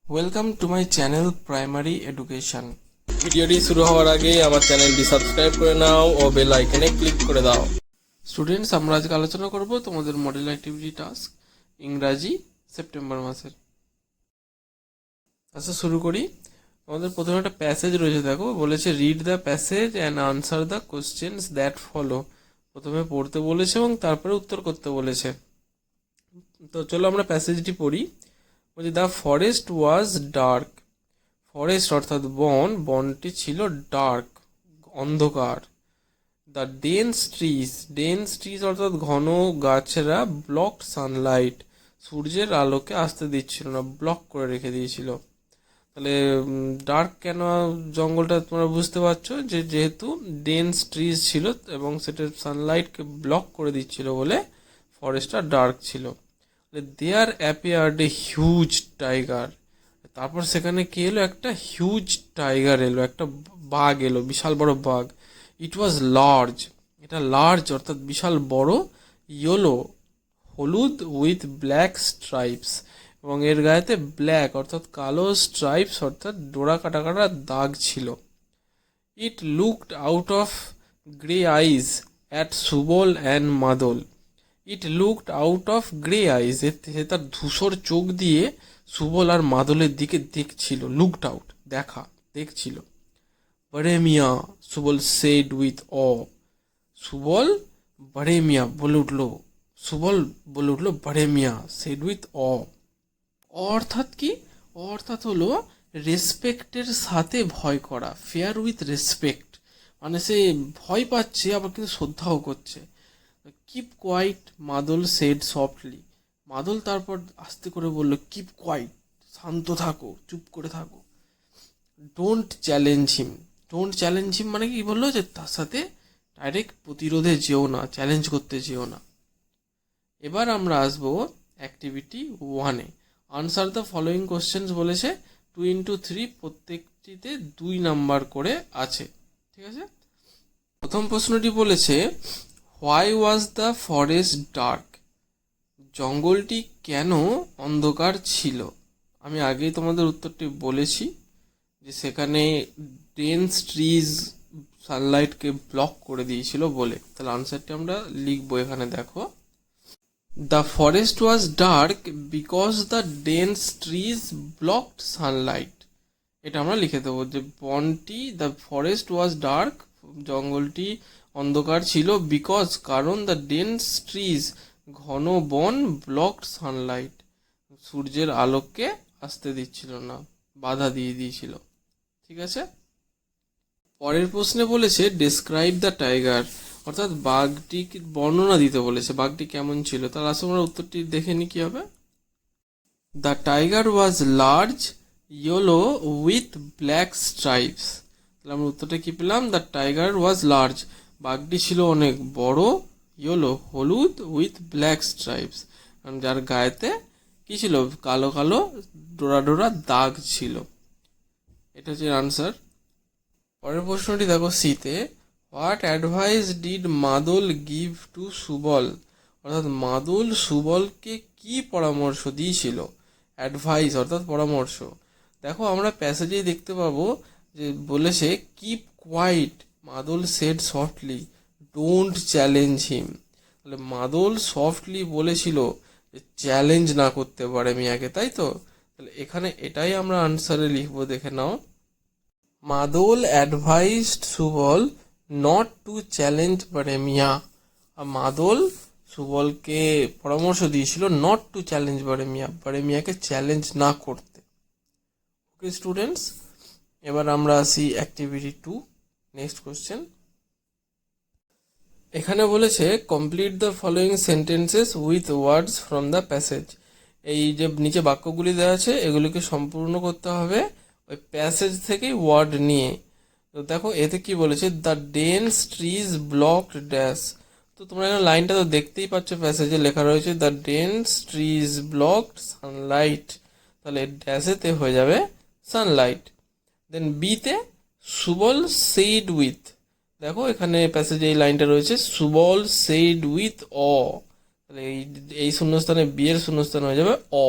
Welcome to my channel primary education. ভিডিওটি শুরু হওয়ার আগে আমার চ্যানেলটি সাবস্ক্রাইব করে নাও ও বেল আইকনে ক্লিক করে দাও। স্টুডেন্টস, আমরা আজকে আলোচনা করব তোমাদের মডেল অ্যাক্টিভিটি টাস্ক ইংরাজি সেপ্টেম্বর মাসের। আচ্ছা, শুরু করি। আমাদের প্রথমে একটা প্যাসেজ রয়েছে, দেখো বলেছে read the passage and answer the questions that follow. প্রথমে পড়তে বলেছে এবং তারপরে উত্তর করতে বলেছে। তো চলো আমরা প্যাসেজটি পড়ি। বলছি the forest was dark. Forest অর্থাৎ বন, বনটি ছিল ডার্ক, অন্ধকার। দ্য ডেন্স ট্রিজ অর্থাৎ ঘন গাছেরা ব্লকড সানলাইট, সূর্যের আলোকে আসতে দিচ্ছিল না, ব্লক করে রেখে দিয়েছিল। তাহলে ডার্ক কেন জঙ্গলটা তোমরা বুঝতে পারছো, যেহেতু ডেন্স ট্রিজ ছিল এবং সেটা সানলাইটকে ব্লক করে দিচ্ছিল বলে ফরেস্টটা ডার্ক ছিল। দেয়ার অ্যাপিয়ার্ড এ হিউজ টাইগার। তারপর সেখানে কি এলো, একটা হিউজ টাইগার এলো, একটা বাঘ এলো, বিশাল বড় বাঘ। ইট ওয়াজ লার্জ, এটা লার্জ অর্থাৎ বিশাল বড়, ইয়েলো হলুদ, উইথ ব্ল্যাক স্ট্রাইপস, এবং এর গায়েতে ব্ল্যাক অর্থাৎ কালো, স্ট্রাইপস অর্থাৎ ডোরা কাটা কাটা দাগ ছিল। It looked out of grey eyes at Subal and Madal. It looked out of grey eyes, সে তার ধূসর চোখ দিয়ে সুবল আর মাদলের দিকে দেখছিল। লুকড আউট, দেখা, দেখছিল। বড়ে মিয়া, সুবল সেড উইথ অ। সুবল বড়ে মিয়া বলে উঠলো, সুবল বলে উঠলো বড়ে মিয়া, সেড উইথ অ। অর্থাৎ কি? অর্থাৎ হলো রেসপেক্টের সাথে ভয় করা, ফেয়ার উইথ রেসপেক্ট, মানে সে ভয় পাচ্ছে আবার কিন্তু শ্রদ্ধাও করছে। কিপ কোয়াইট, মাদল সেড সফটলি। মাদল তারপর আস্তে করে বলল, কিপ কোয়াইট, শান্ত থাকো, চুপ করে থাকো। Don't challenge him. Don't challenge him মানে কি বললো, যে তার সাথে ডাইরেক্ট প্রতিরোধে যেও না, চ্যালেঞ্জ করতে যেও না। এবার আমরা আসবো অ্যাক্টিভিটি 1-এ। আনসার দ্য ফলোয়িং কোশ্চেন্স বলেছে, 2x3, প্রত্যেকটিতে 2 নাম্বার করে আছে। ঠিক আছে। প্রথম প্রশ্নটি বলেছে, why was the forest dark. জঙ্গলটি কেন অন্ধকার ছিল? আমি আগেই তোমাদের উত্তরটি বলেছি, যে সেখানে ডেন্স ট্রিজ সানলাইটকে ব্লক করে দিয়েছিল বলে। তাহলে আনসারটি আমরা লিখবো এখানে, দেখো। The forest was dark because the dense trees blocked sunlight. এটা আমরা লিখে দেবো, যে বনটি, দ্য ফরেস্ট ওয়াজ ডার্ক, জঙ্গলটি অন্ধকার ছিল, বিকজ কারণ, দ্য ডেন্স ট্রিজ ঘন বন, ব্লকড সানলাইট সূর্যের আলোককে আসতে দিচ্ছিল না, বাধা দিয়ে দিয়েছিল। ঠিক আছে। পরের প্রশ্নে বলেছে ডেসক্রাইব দ্য টাইগার, অর্থাৎ বাঘটি বর্ণনা দিতে বলেছে, বাঘটি কেমন ছিল। তাহলে আসলে আমরা উত্তরটি দেখে নি কি হবে। The tiger was large, yellow with black stripes. তাহলে আমরা উত্তরটা কি পেলাম, দ্য টাইগার ওয়াজ লার্জ, বাঘটি ছিল অনেক বড়, ইয়েলো হলুদ, উইথ ব্ল্যাক স্ট্রাইপস, যার গায়েতে কি ছিল, কালো কালো ডোরা ডোরা দাগ ছিল। এটা হচ্ছে আনসার। পরের প্রশ্নটি দেখো, সিতে, হোয়াট অ্যাডভাইস ডিড মাদল গিভ টু সুবল। অর্থাৎ মাদল সুবলকে কি পরামর্শ দিয়েছিল। অ্যাডভাইস অর্থাৎ পরামর্শ। দেখো আমরা প্যাসেজেই দেখতে পাবো যে বলেছে কিপ কোয়াইট, মাদল সেড সফটলি, ডোন্ট চ্যালেঞ্জ হিম। তাহলে মাদল সফটলি বলেছিল যে চ্যালেঞ্জ না করতে পারে মিয়াকে, তাই তো। তাহলে এখানে এটাই আমরা আনসারে লিখবো, দেখে নাও। Madal advised Subal not to challenge Baremia. আর মাদল সুবলকে পরামর্শ দিয়েছিল নট টু চ্যালেঞ্জ বারেমিয়া, বারেমিয়াকে চ্যালেঞ্জ না করতে। ওকে স্টুডেন্টস, এবার আমরা আসি অ্যাক্টিভিটি 2, নেক্সট কোশ্চেন। এখানে বলেছে complete the following sentences with words from the passage. এই যে নিচে বাক্যগুলি দেওয়া আছে এগুলিকে সম্পূর্ণ করতে হবে ওই প্যাসেজ থেকেই ওয়ার্ড নিয়ে। তো দেখো এতে কি বলেছে, the dense trees blocked dash. তো তোমরা এখানে লাইনটা তো দেখতেই পাচ্ছ, প্যাসেজে লেখা রয়েছে the dense trees blocked sunlight, তাহলে ড্যাশেতে হয়ে যাবে সানলাইট। দেন বিতে সুবল সেইড উইথ, দেখো এখানে প্যাসেজে এই লাইনটা রয়েছে সুবল সেইড উইথ অ, তাহলে এই শূন্যস্থানে বি এর শূন্যস্থান হয়ে যাবে অ।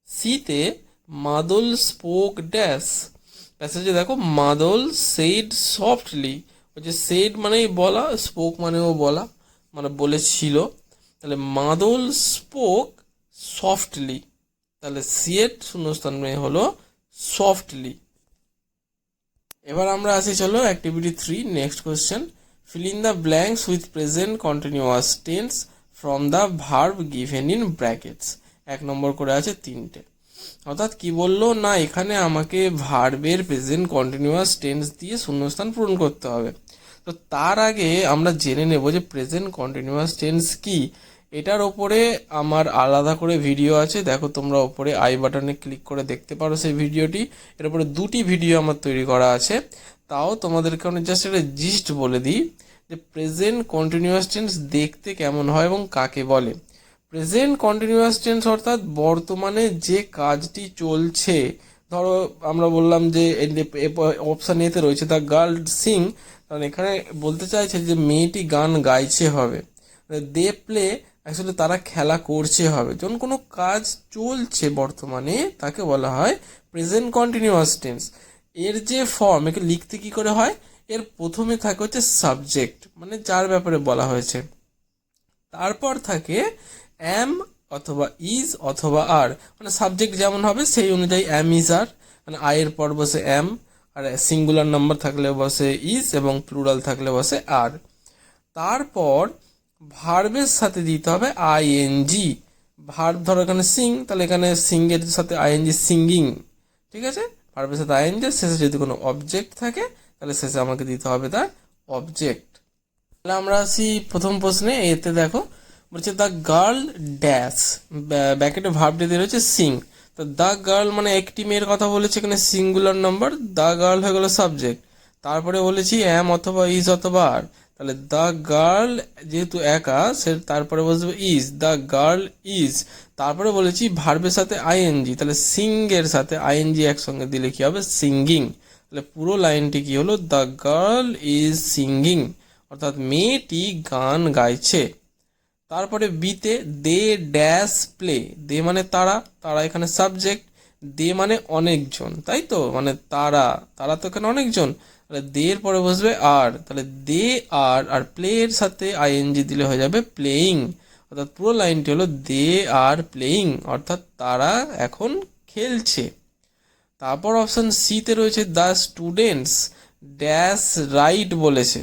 সিতে মাদল স্পোক ড্যাশ, প্যাসেজে দেখো মাদল সেইড সফটলি, ওই যে সেইড মানেই বলা, স্পোক মানেও বলা, মানে বলেছিল, তাহলে মাদল স্পোক সফটলি, তাহলে সিয়েট শূন্যস্থান হলো সফটলি। এবার আমরা আসি, চলো activity 3, next question. Fill in the blanks with present continuous tense from the verb given in brackets. 1 নম্বর করে আছে 3টে, অর্থাৎ কি বললো না, এখানে আমাকে ভার্বের প্রেজেন্ট কন্টিনিউয়াস টেন্স দিয়ে শূন্যস্থান পূরণ করতে হবে। তো তার আগে আমরা জেনে নেব যে প্রেজেন্ট কন্টিনিউয়াস টেন্স কি। এটার ওপরে আমার আলাদা করে ভিডিও আছে, দেখো তোমরা ওপরে আই বাটনে ক্লিক করে দেখতে পারো সেই ভিডিওটি। এর উপরে 2টি ভিডিও আমার তৈরি করা আছে। তাও তোমাদেরকে আমি জাস্ট একটা জিস্ট বলে দিই যে প্রেজেন্ট কন্টিনিউয়াস টেন্স দেখতে কেমন হয় এবং কাকে বলে। প্রেজেন্ট কন্টিনিউয়াস টেন্স অর্থাৎ বর্তমানে যে কাজটি চলছে, ধরো আমরা বললাম যে অপশান এতে রয়েছে দ্য গার্ল সিং, কারণ এখানে বলতে চাইছে যে মেয়েটি গান গাইছে হবে। দে প্লে, অ্যাকচুয়ালি তারা খেলা করছে হবে। যখন কোনো কাজ চলছে বর্তমানে তাকে বলা হয় প্রেজেন্ট কন্টিনিউয়াস টেন্স। এর যে ফর্ম, একে লিখতে কি করে হয়, এর প্রথমে থাকে হচ্ছে সাবজেক্ট, মানে যার ব্যাপারে বলা হয়েছে। তারপর থাকে অ্যাম অথবা ইজ অথবা আর, মানে সাবজেক্ট যেমন হবে সেই অনুযায়ী অ্যাম ইজ আর, মানে আয়ের পর বসে অ্যাম, আর সিঙ্গুলার নাম্বার থাকলে বসে ইজ এবং প্লুরাল থাকলে বসে আর। তারপর ভার্বের সাথে দিতে হবে আইএনজি। ভার্ব ধরো এখানে সিং, তাহলে এখানে সিংয়ের সাথে আইএনজি সিঙ্গিং, ঠিক আছে। ভার্বের সাথে আইএনজি, শেষে যদি কোনো অবজেক্ট থাকে তাহলে শেষে আমাকে দিতে হবে তার অবজেক্ট। তাহলে আমরা আসি প্রথম প্রশ্নে। এতে দেখো বলছে দ্য গার্ল ড্যাশ, ব্যাকেটে ভার্বটি দিয়ে রয়েছে সিং। তো দ্য গার্ল মানে একটি মেয়ের কথা বলেছে, এখানে সিঙ্গুলার নাম্বার, দ্য গার্ল হয়ে গেল সাবজেক্ট। তারপরে বলেছি অ্যাম অথবা ইজ অথবা আর, তাহলে দ্য গার্ল যেহেতু একা, সে তারপরে বসবে ইজ, দ্য গার্ল ইজ। তারপরে বলেছি ভার্বের সাথে আইএনজি, তাহলে সিং এর সাথে আইএনজি একসঙ্গে দিলে কি হবে, সিঙ্গিং। তাহলে পুরো লাইনটি কি হলো, দ্য গার্ল ইজ সিঙ্গিং, অর্থাৎ মেয়েটি গান গাইছে। তারপরে বিতে দে ড্যাশ প্লে, দে মানে তারা, তারা এখানে সাবজেক্ট, দে মানে অনেকজন, তাই তো, মানে তারা, তারা তো এখানে অনেকজন, তাহলে দে এর পরে বসবে আর, তাহলে দে আর প্লে এর সাথে আইএনজি দিলে হয়ে যাবে প্লেয়িং, অর্থাৎ পুরো লাইনটি হলো দে আর প্লেয়িং, অর্থাৎ তারা এখন খেলছে। তারপর অপশন সিতে রয়েছে দ্য স্টুডেন্টস ড্যাশ রাইট বলেছে।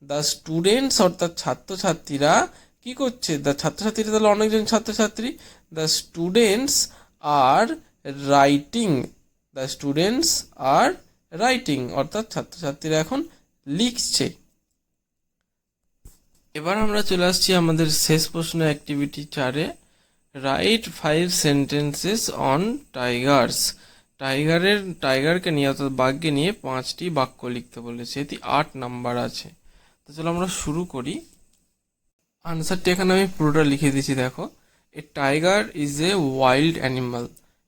দ্য স্টুডেন্টস অর্থাৎ ছাত্রছাত্রীরা কি করছে, দ্য ছাত্রছাত্রীরা তাহলে অনেকজন ছাত্রছাত্রী, the students are writing, the students are writing, অর্থাৎ ছাত্রছাত্রীরা এখন লিখছে। এবার আমরা চলে আসছি আমাদের শেষ প্রশ্ন অ্যাক্টিভিটি 4-এ। Write 5 sentences on tigers. টাইগারকে নিয়ে অর্থাৎ বাঘকে নিয়ে 5টি বাক্য লিখতে বলেছে, এটি 8 নাম্বার আছে। তো চলো আমরা শুরু করি। আনসারটি এখানে আমি পুরোটা লিখে দিয়েছি, দেখো। A tiger is a wild animal,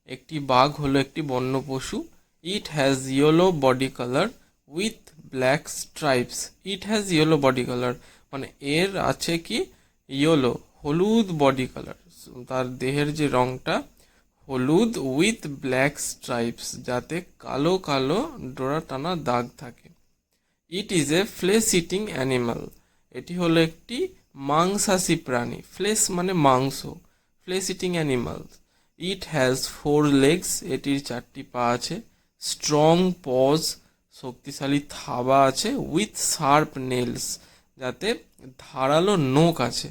একটি বাঘ হলো একটি বন্য পশু। It has yellow body colour with black stripes. It has yellow body colour মানে এর আছে কি ইয়েলো, হলুদ বডি কালার, তার দেহের যে রংটা হলুদ, উইথ ব্ল্যাক স্ট্রাইপস যাতে কালো কালো ডোরা টানা দাগ থাকে। It is a flash eating animal, এটি হলো একটি মাংসাশী প্রাণী, ফ্লেশ মানে মাংস, flash eating animal. It has 4 legs, এটির 4টি পা আছে। স্ট্রং পজ, শক্তিশালী থাবা আছে। উইথ শার্প নেলস, যাতে ধারালো নখ আছে।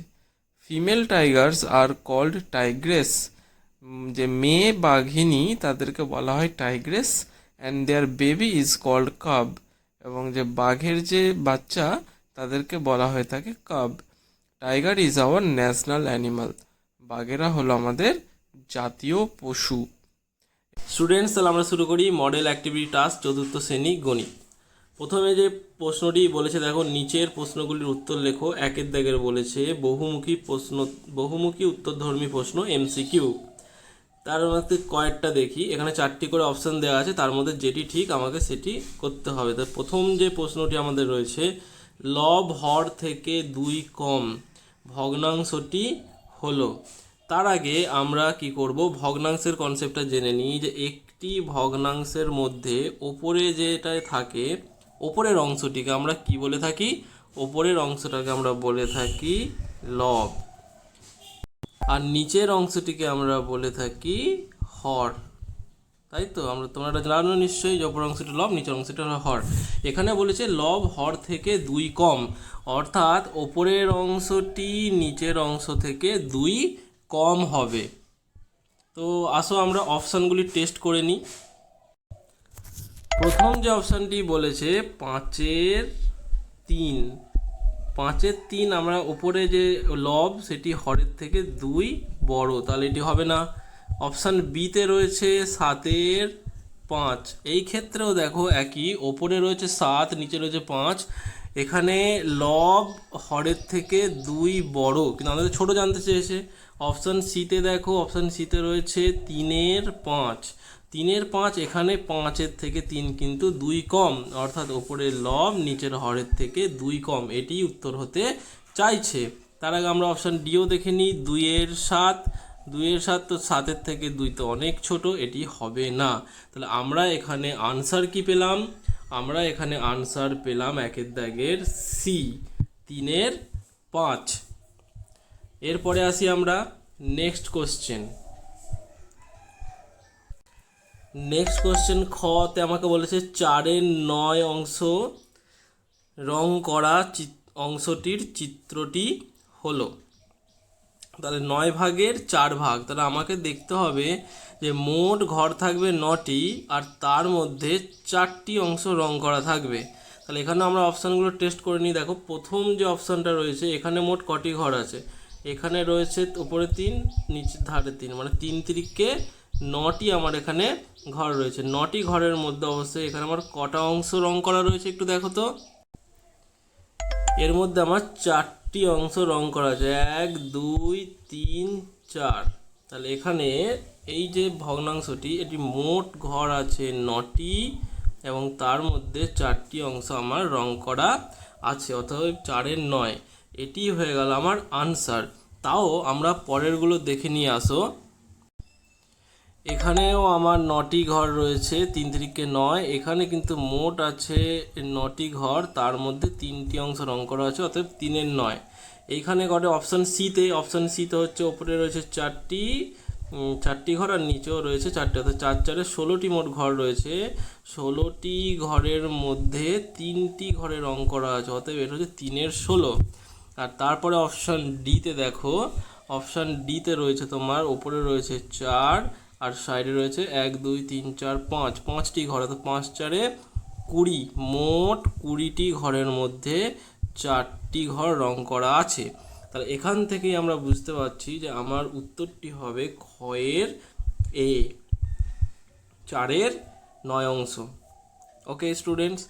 Female tigers are called tigress, যে মেয়ে বাঘিনী তাদেরকে বলা হয় tigress. And their baby is called cub, এবং যে বাঘের যে বাচ্চা তাদেরকে বলা হয়ে থাকে cub. Tiger is our national animal, বাঘেরা হলো আমাদের জাতীয় পশু। স্টুডেন্টস, তাহলে আমরা শুরু করি মডেল অ্যাক্টিভিটি টাস্ক 4th শ্রেণী গণিত। প্রথমে যে প্রশ্নটি বলেছে দেখো, নিচের প্রশ্নগুলির উত্তর লেখো। 1-এর দাগের বলেছে বহুমুখী উত্তরধর্মী প্রশ্ন এমসিকিউ। তার মধ্যে কয়েকটা দেখি, এখানে 4টি করে অপশান দেওয়া আছে, তার মধ্যে যেটি ঠিক আমাকে সেটি করতে হবে। তো প্রথম যে প্রশ্নটি আমাদের রয়েছে, লব হর থেকে 2 কম, ভগ্নাংশটি হলো। তার আগে আমরা কি করব, ভগ্নাংশের কনসেপ্টটা জেনে নিই যে একটি ভগ্নাংশের মধ্যে ওপরে যেটা থাকে ওপরের অংশটিকে আমরা কি বলে থাকি? ওপরের অংশটাকে আমরা বলে থাকি লব, আর নিচের অংশটিকে আমরা বলে থাকি হর। তাই তো তোমরা এটা জানো নিশ্চয়ই, যে ওপরের অংশটা লব, নিচের অংশটা হর। এখানে বলেছে লব হর থেকে 2 কম, অর্থাৎ ওপরের অংশটি নিচের অংশ থেকে 2 কম হবে। তো আসো আমরা অপশানগুলি টেস্ট করে নিই। প্রথম যে অপশানটি বলেছে 5-এর 3, 5-এর 3 আমরা উপরে যে লব সেটি হরের থেকে 2 বড়, তাহলে এটি হবে না। অপশান বিতে রয়েছে 7-এর 5, এই ক্ষেত্রেও দেখো একই, ওপরে রয়েছে 7, নিচে রয়েছে 5, এখানে লব হরের থেকে 2 বড়, কিন্তু আমাদের ছোট জানতে চেয়েছে। অপশান সিতে দেখো, অপশান সিতে রয়েছে 3-এর 5, 3-এর 5, এখানে 5-এর থেকে 3 কিন্তু 2 কম, অর্থাৎ ওপরের লব নিচের হরের থেকে 2 কম, এটি উত্তর হতে চাইছে। তার আগে আমরা অপশান ডিও দেখে নিই। 2-এর 7, 2-এর 7 তো 7-এর থেকে 2 তো অনেক ছোট, এটি হবে না। তাহলে আমরা এখানে আনসার কি পেলাম? আমরা এখানে আনসার পেলাম 1-এর দাগের সি, 3-এর 5। এরপরে আসি আমরা নেক্সট কোশ্চেন। নেক্সট কোশ্চেন খতে আমাকে বলেছে 4-এর 9 অংশ রং করা অংশটির চিত্রটি হলো। তাহলে 9 ভাগের 4 ভাগ, তাহলে আমাকে দেখতে হবে যে মোট ঘর থাকবে 9টি, আর তার মধ্যে 4টি অংশ রং করা থাকবে। তাহলে এখানে আমরা অপশানগুলো টেস্ট করে নিই। দেখো প্রথম যে অপশানটা রয়েছে, এখানে মোট কটি ঘর আছে? এখানে রয়েছে উপরে 3, নিচে ধারে 3, মানে 3 তিরিকে 9টি আমার এখানে ঘর রয়েছে। 9টি ঘরের মধ্যে অবশ্যই এখানে আমার কটা অংশ রং করা রয়েছে একটু দেখো তো। এর মধ্যে আমার 4টি অংশ রং করা আছে, 1 2 3 4। তাহলে এখানে এই যে ভগ্নাংশটি, এটি মোট ঘর আছে 9টি, এবং তার মধ্যে 4টি অংশ আমার রং করা আছে, অতএব 4-এর 9, এটি হয়ে গেল আমার আনসার। তাও আমরা পরেরগুলো দেখে নিয়ে আসো। এখানেও আমার 9টি ঘর রয়েছে, 3 তিরিকে 9, এখানে কিন্তু মোট আছে 9টি ঘর, তার মধ্যে 3টি অংশ রং করা আছে, অতএব 3-এর 9। এইখানে ঘরে অপশান সিতে হচ্ছে ওপরে রয়েছে 4টি ঘর, আর নিচেও রয়েছে 4টি, অর্থাৎ 4 4-এ 16টি মোট ঘর রয়েছে। 16টি ঘরের মধ্যে 3টি ঘরে রং করা আছে, অতএব এটা হচ্ছে 3-এর 16। আর তারপরে অপশান ডিতে দেখো, অপশান ডিতে রয়েছে তোমার ওপরে রয়েছে 4, আর সাইডে রয়েছে 1 2 3 4 5, 5টি ঘর, অর্থাৎ 5 4-এ 20, মোট 20টি ঘরের মধ্যে 4টি ঘর রং করা আছে। তাহলে এখান থেকেই আমরা বুঝতে পারছি যে আমার উত্তরটি হবে ক্ষয়ের এ, 4-এর 9 অংশ। Okay students,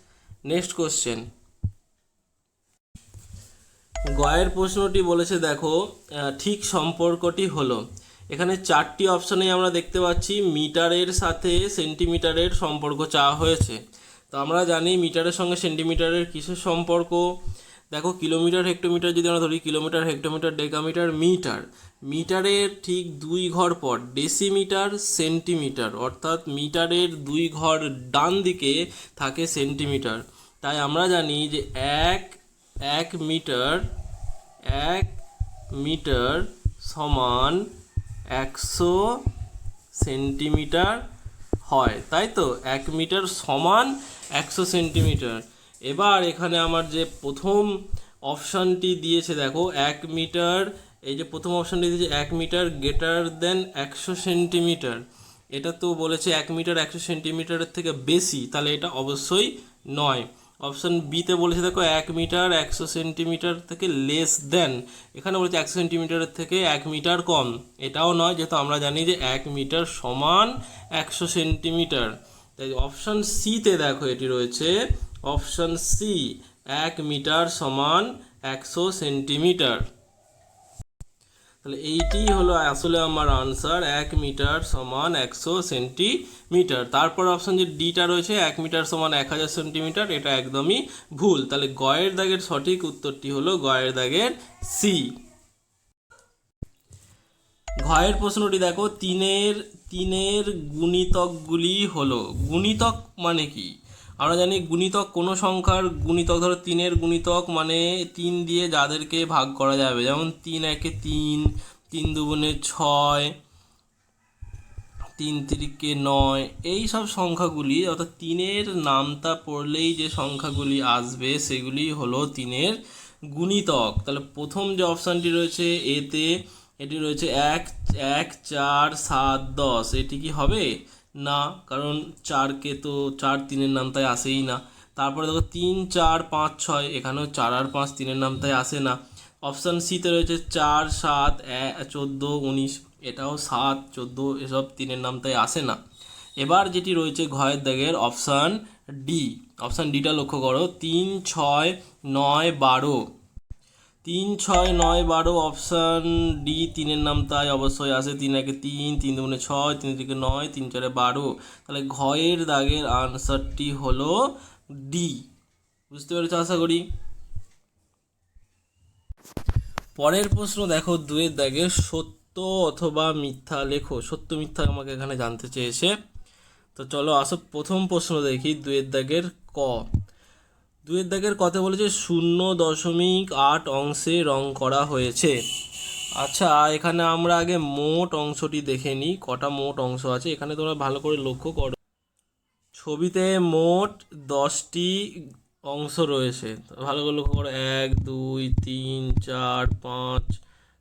next question. গয়ের প্রশ্নটি বলেছে দেখো, ঠিক সম্পর্কটি হলো। এখানে 4টি অপশানে আমরা দেখতে পাচ্ছি মিটারের সাথে সেন্টিমিটারের সম্পর্ক চাওয়া হয়েছে। তো আমরা জানি মিটারের সঙ্গে সেন্টিমিটারের কিসের সম্পর্ক। দেখো কিলোমিটার হেক্টোমিটার যদি আমরা ধরি, কিলোমিটার হেক্টোমিটার ডেকামিটার মিটার, মিটারের ঠিক 2 ঘর পর ডেসিমিটার সেন্টিমিটার, অর্থাৎ মিটারের 2 ঘর ডান দিকে থাকে সেন্টিমিটার। তাই আমরা জানি যে এক মিটার সমান 100 সেন্টিমিটার হয়, তাই তো? 1 মিটার সমান 100 সেন্টিমিটার। এবার এখানে আমার যে প্রথম অপশানটি দিয়েছে দেখো, 1 মিটার, এই যে প্রথম অপশানটি দিয়েছে 1 মিটার গ্রেটার দেন 100 সেন্টিমিটার, এটা তো বলেছে 1 মিটার 100 সেন্টিমিটারের থেকে বেশি, তাহলে এটা অবশ্যই নয়। অপশান বিতে বলেছে দেখো 1 মিটার 100 সেন্টিমিটার থেকে লেস দেন, এখানে বলেছে 100 সেন্টিমিটারের থেকে 1 মিটার কম, এটাও নয়, যেহেতু আমরা জানি যে 1 মিটার সমান 100 সেন্টিমিটার। তাই অপশান সিতে দেখো এটি রয়েছে, অপশান সি, 1 মিটার সমান 100 সেন্টিমিটার। তাহলে এইটি হলো আসলে আমার আনসার, 1 মিটার সমান 100 সেন্টিমিটার। তারপর অপশান যে ডিটা রয়েছে 1 মিটার সমান 1000 সেন্টিমিটার, এটা একদমই ভুল। তাহলে গয়ের দাগের সঠিক উত্তরটি হলো গয়ের দাগের সি। ঘয়ের প্রশ্নটি দেখো, তিনের গুণিতকগুলি হলো, গুণিতক মানে কি? আমরা জানি গুণিতক কোনো সংখ্যার গুণিতক, ধরো তিনের গুণিতক মানে 3 দিয়ে যাদেরকে ভাগ করা যাবে, যেমন 3 একে 3, 3 দুগুণে 6, 3 তিরিকে 9, এই সব সংখ্যাগুলি, অর্থাৎ তিনের নামতা পড়লেই যে সংখ্যাগুলি আসবে সেগুলি হলো তিনের গুণিতক। তাহলে প্রথম যে অপশানটি রয়েছে এতে, এটি রয়েছে 1, 1, 4, 7, 10, এটি কি হবে না, কারণ 4কে তো 4 তিনের নামতায় আসেই না। তারপরে দেখো 3, 4, 5, 6, এখানেও 4 আর 5 তিনের নামতায় আসে না। অপশান সিতে রয়েছে 4, 7, 14, 19, এটাও 7, 14 এসব তিনের নামতায় আসে না। এবার যেটি রয়েছে ঘয়ের দাগের অপশান ডি, অপশান ডিটা লক্ষ্য করো, 3, 6, 9, 12, 3, 6, 9, 12, অপশান ডি তিনের নামতায় অবশ্যই আসে। 3 একে 3, 3 দুগুণে 6, 3 তিরিকে 9, 3 চারে 12, তাহলে ঘয়ের দাগের আনসারটি হলো ডি। বুঝতে পেরেছো আশা করি। পরের প্রশ্ন দেখো, 2-এর দাগে সত্য অথবা মিথ্যা লেখো। সত্য মিথ্যা আমাকে এখানে জানতে চেয়েছে। তো চলো আসো প্রথম প্রশ্ন দেখি, 2-এর দাগের ক। 2-এর দাগের কতে বলেছে 0.8 অংশে রং করা হয়েছে। আচ্ছা, এখানে আমরা আগে মোট অংশটি দেখে নিই, কটা মোট অংশ আছে। এখানে তোমরা ভালো করে লক্ষ্য করো, ছবিতে মোট 10টি অংশ রয়েছে। ভালো করে লক্ষ্য করো, 1, 2, 3, 4, 5,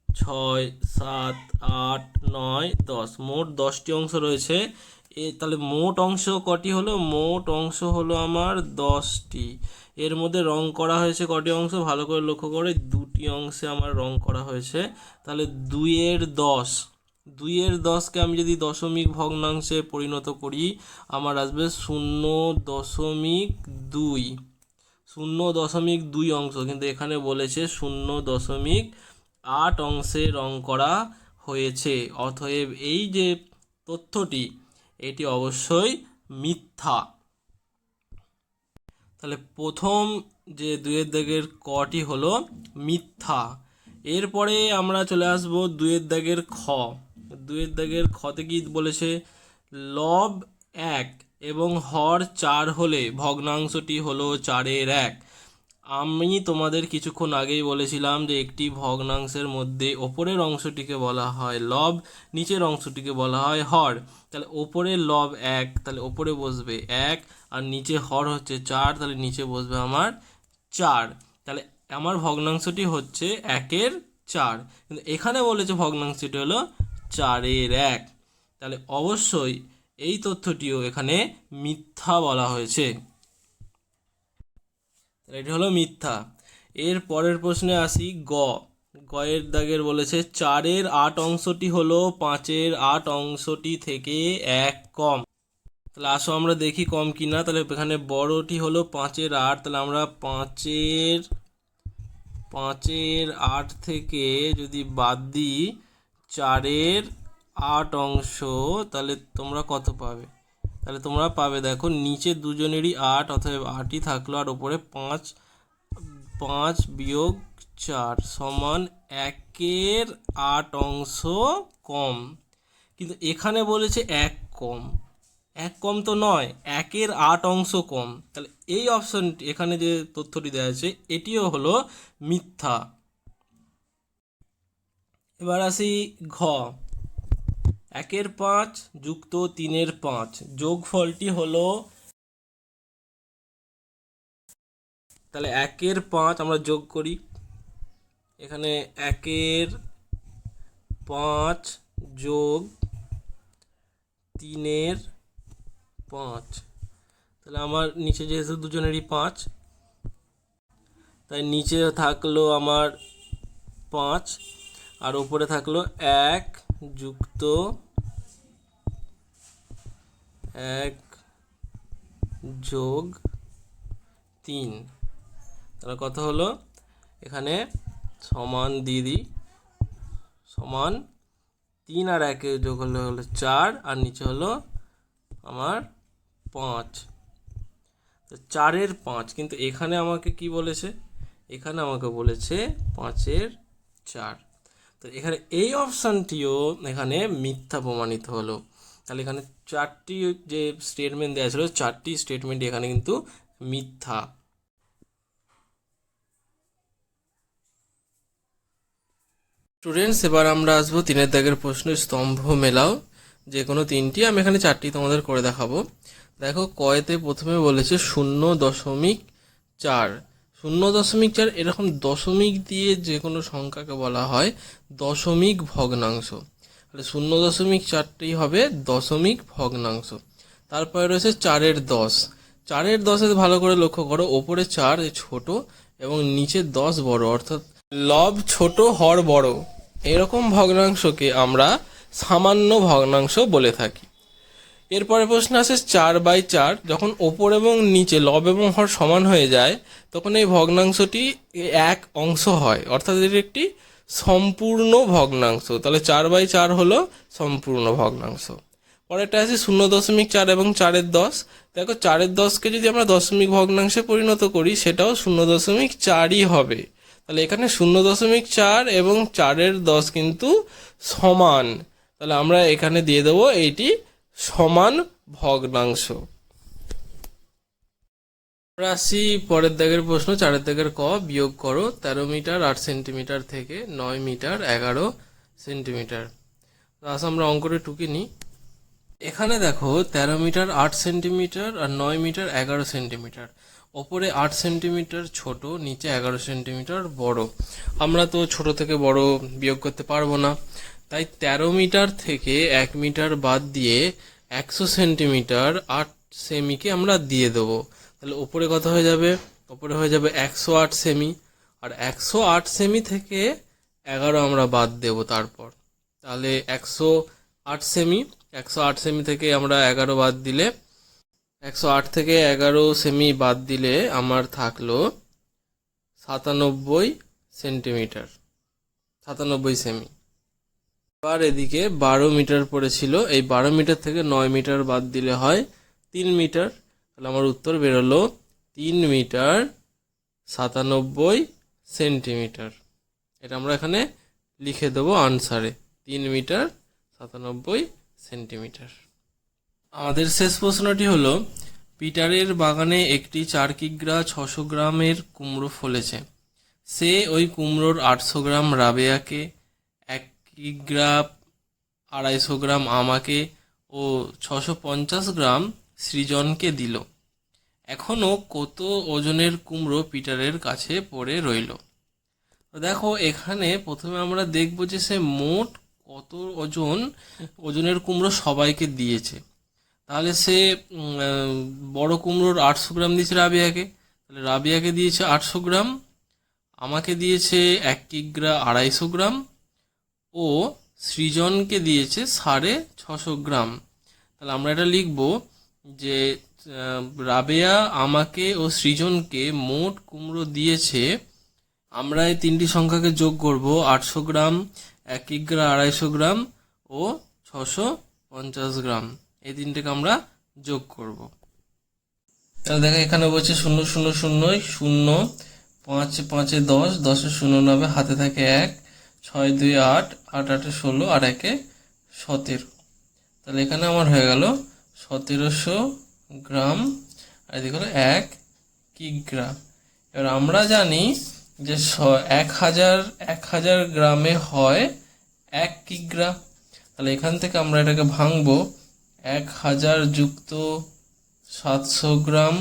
6, 7, 8, 9, 10, মোট 10টি অংশ রয়েছে। তাহলে মোট অংশ কটি হলো? মোট অংশ হলো আমার 10টি। এর মধ্যে রং করা হয়েছে কটি অংশ? ভালো করে লক্ষ্য করে, 2টি অংশে আমার রং করা হয়েছে। তাহলে 2-এর 10, 2-এর 10কে আমি যদি দশমিক ভগ্নাংশে পরিণত করি, আমার আসবে 0.2, 0.2 অংশ। কিন্তু এখানে বলেছে 0.8 অংশে রং করা হয়েছে। অতএব এই যে তথ্যটি, এটি অবশ্যই মিথ্যা। তাহলে প্রথম যে 2-এর দাগের কটি হলো মিথ্যা। এরপরে আমরা চলে আসব 2-এর দাগের খ। 2-এর দাগের খতে কি বলেছে? লব 1 এবং হর 4 হলে ভগ্নাংশটি হলো 4-এর 1। আমি তোমাদের কিছুক্ষণ আগেই বলেছিলাম যে একটি ভগ্নাংশের মধ্যে ওপরের অংশটিকে বলা হয় লব, নিচের অংশটিকে বলা হয় হর। তাহলে ওপরে লব 1, তাহলে ওপরে বসবে 1, আর নিচে হর হচ্ছে 4, তাহলে নিচে বসবে আমার 4। তাহলে আমার ভগ্নাংশটি হচ্ছে 1-এর 4, কিন্তু এখানে বলেছে ভগ্নাংশটি হলো 4-এর 1। তাহলে অবশ্যই এই তথ্যটিও এখানে মিথ্যা বলা হয়েছে। এটি হলো মিথ্যা। এর পরের প্রশ্নে আসি, গ। গয়ের দাগের বলেছে 4-এর 8 অংশটি হলো 5-এর 8 অংশটি থেকে 1 কম। তাহলে আসো আমরা দেখি কম কিনা। তাহলে এখানে বড়টি হলো 5-এর 8, তাহলে আমরা 5-এর 8 থেকে যদি বাদ দিই 4-এর 8 অংশ, তাহলে তোমরা কত পাবে? তাহলে তোমরা পাবে, দেখো নিচে দুজনেরই 8, অতএব 8ই থাকলো, আর উপরে 5, 5 বিয়োগ 4 সমান 1-এর 8 অংশ কম। কিন্তু এখানে বলেছে 1 কম, 1 কম তো নয়, 1-এর 8 অংশ কম। তাহলে এই অপশনটি, এখানে যে তথ্যটি দেওয়া আছে, এটিও হলো মিথ্যা। এবার আসি ঘ। 1-এর 5 যুক্ত 3-এর 5 যোগফলটি হলো, তাহলে 1-এর 5 আমরা যোগ করি। এখানে 1-এর 5 যোগ 3-এর 5, তাহলে আমার নিচে যেহেতু দুজনেরই 5, তাই নিচে থাকলো আমার 5, আর উপরে থাকলো 1 যুক্ত 1 যোগ 3, তাহলে কত হলো? এখানে সমান দিয়ে দিই, সমান 3 আর 1 যোগ হলে হলো 4, আর নিচে হলো আমার 5। তো 4-এর 5, কিন্তু এখানে আমাকে কি বলেছে? এখানে আমাকে বলেছে 5-এর 4। তো এখানে এই অপশানটিও এখানে মিথ্যা প্রমাণিত হলো। তাহলে এখানে চারটি যে স্টেটমেন্ট দেওয়া ছিল, চারটি স্টেটমেন্ট এখানে কিন্তু মিথ্যা। স্টুডেন্টস, এবার আমরা আসবো 3 দাগের প্রশ্ন, স্তম্ভ মেলাও। যে কোনো 3টি, আমি এখানে 4টি তোমাদের করে দেখাবো। দেখো, কয়েতে প্রথমে বলেছে 0.4। 0.4 এরকম দশমিক দিয়ে যে কোনো সংখ্যাকে বলা হয় দশমিক ভগ্নাংশ। তাহলে 0.4টি হবে দশমিক ভগ্নাংশ। তারপরে রয়েছে 4-এর 10। 4-এর 10 ভালো করে লক্ষ্য করো, ওপরে 4 ছোট এবং নিচে 10 বড়, অর্থাৎ লব ছোট হর বড়। এরকম ভগ্নাংশকে আমরা সামান্য ভগ্নাংশ বলে থাকি। এরপরে প্রশ্ন আসে 4/4। যখন ওপর এবং নিচে লব এবং হর সমান হয়ে যায় তখন এই ভগ্নাংশটি এক অংশ হয়, অর্থাৎ এটি একটি সম্পূর্ণ ভগ্নাংশ। তাহলে 4/4 হলো সম্পূর্ণ ভগ্নাংশ। পরেরটা আছে 0.4 এবং 4-এর 10। দেখো, 4-এর 10কে যদি আমরা দশমিক ভগ্নাংশে পরিণত করি সেটাও 0.4ই হবে। তাহলে এখানে 0.4 এবং 4-এর 10 কিন্তু সমান। তাহলে আমরা এখানে দিয়ে দেবো এইটি সমান ভগ্নাংশ। আমরা আসি পরের দাগের প্রশ্ন, 4-এর দাগের ক। বিয়োগ করো 13 মিটার 8 সেন্টিমিটার থেকে 9 মিটার 11 সেন্টিমিটার। আজ আমরা অঙ্কটা টুকে নিই। এখানে দেখো 13 মিটার 8 সেন্টিমিটার আর 9 মিটার 11 সেন্টিমিটার। ওপরে 8 সেন্টিমিটার ছোট, নিচে 11 সেন্টিমিটার বড়। আমরা তো ছোট থেকে বড় বিয়োগ করতে পারবো না, তাই 13 মিটার থেকে 1 মিটার বাদ দিয়ে 100 সেন্টিমিটার 8 সেমিকে আমরা দিয়ে দেবো। তাহলে ওপরে কত হয়ে যাবে? ওপরে হয়ে যাবে 108 সেমি। আর 108 সেমি থেকে 11 আমরা বাদ দেব তারপর। তাহলে 108 সেমি, 108 সেমি থেকে আমরা 11 বাদ দিলে, 108 থেকে 11 সেমি বাদ দিলে আমার থাকলো 97 সেন্টিমিটার, 97 সেমি। এবার এদিকে 12 মিটার পড়েছিল, এই 12 মিটার থেকে 9 মিটার বাদ দিলে হয় 3 মিটার। তাহলে আমার উত্তর বেরোলো 3 মিটার 97 সেন্টিমিটার। এটা আমরা এখানে লিখে দেবো আনসারে, 3 মিটার 97 সেন্টিমিটার। আমাদের শেষ প্রশ্নটি হলো, পিটারের বাগানে একটি 4 কিগ্রা 600 গ্রামের কুমড়ো ফলেছে। সে ওই কুমড়োর 800 গ্রাম রাবেয়াকে, 1 কিগ্রা 250 গ্রাম আমাকে ও 650 গ্রাম সৃজনকে দিল। এখনো কত ওজনের কুমড়ো পিটারের কাছে পড়ে রইল? তো দেখো, এখানে প্রথমে আমরা দেখব যে সে মোট কত ওজনের কুমড়ো সবাইকে দিয়েছে। তাহলে সে বড় কুমড়োর 800 গ্রাম দিয়েছে রাবিয়াকে, তাহলে রাবিয়াকে দিয়েছে 800 গ্রাম, আমাকে দিয়েছে 1 কিগ্রা 250 গ্রাম ও সৃজনকে দিয়েছে 650 গ্রাম। তাহলে আমরা এটা লিখব যে রাবেয়া আমাকে ও সৃজনকে মোট কুমড়ো দিয়েছে। আমরা এই 3টি সংখ্যাকে যোগ করব, 800 গ্রাম, 1 কিগ্রা 250 গ্রাম ও 650 গ্রাম। এই 3টাকে আমরা যোগ করব। তাহলে দেখো, এখানে বলছে 0 0 0 0, 5 5 10, 10 0 9, হাতে থাকে 1, 6 2 8, 8 8 16 আর 1 17। তাহলে এখানে আমার হয়ে গেল 1700 গ্রাম, আর এদিকে হলো 1 কিগ্রা। এবার আমরা জানি যে 1000 গ্রামে হয় 1 কিগ্রা। তাহলে এখান থেকে আমরা এটাকে ভাঙবো, 1000 যুক্ত 700 গ্রাম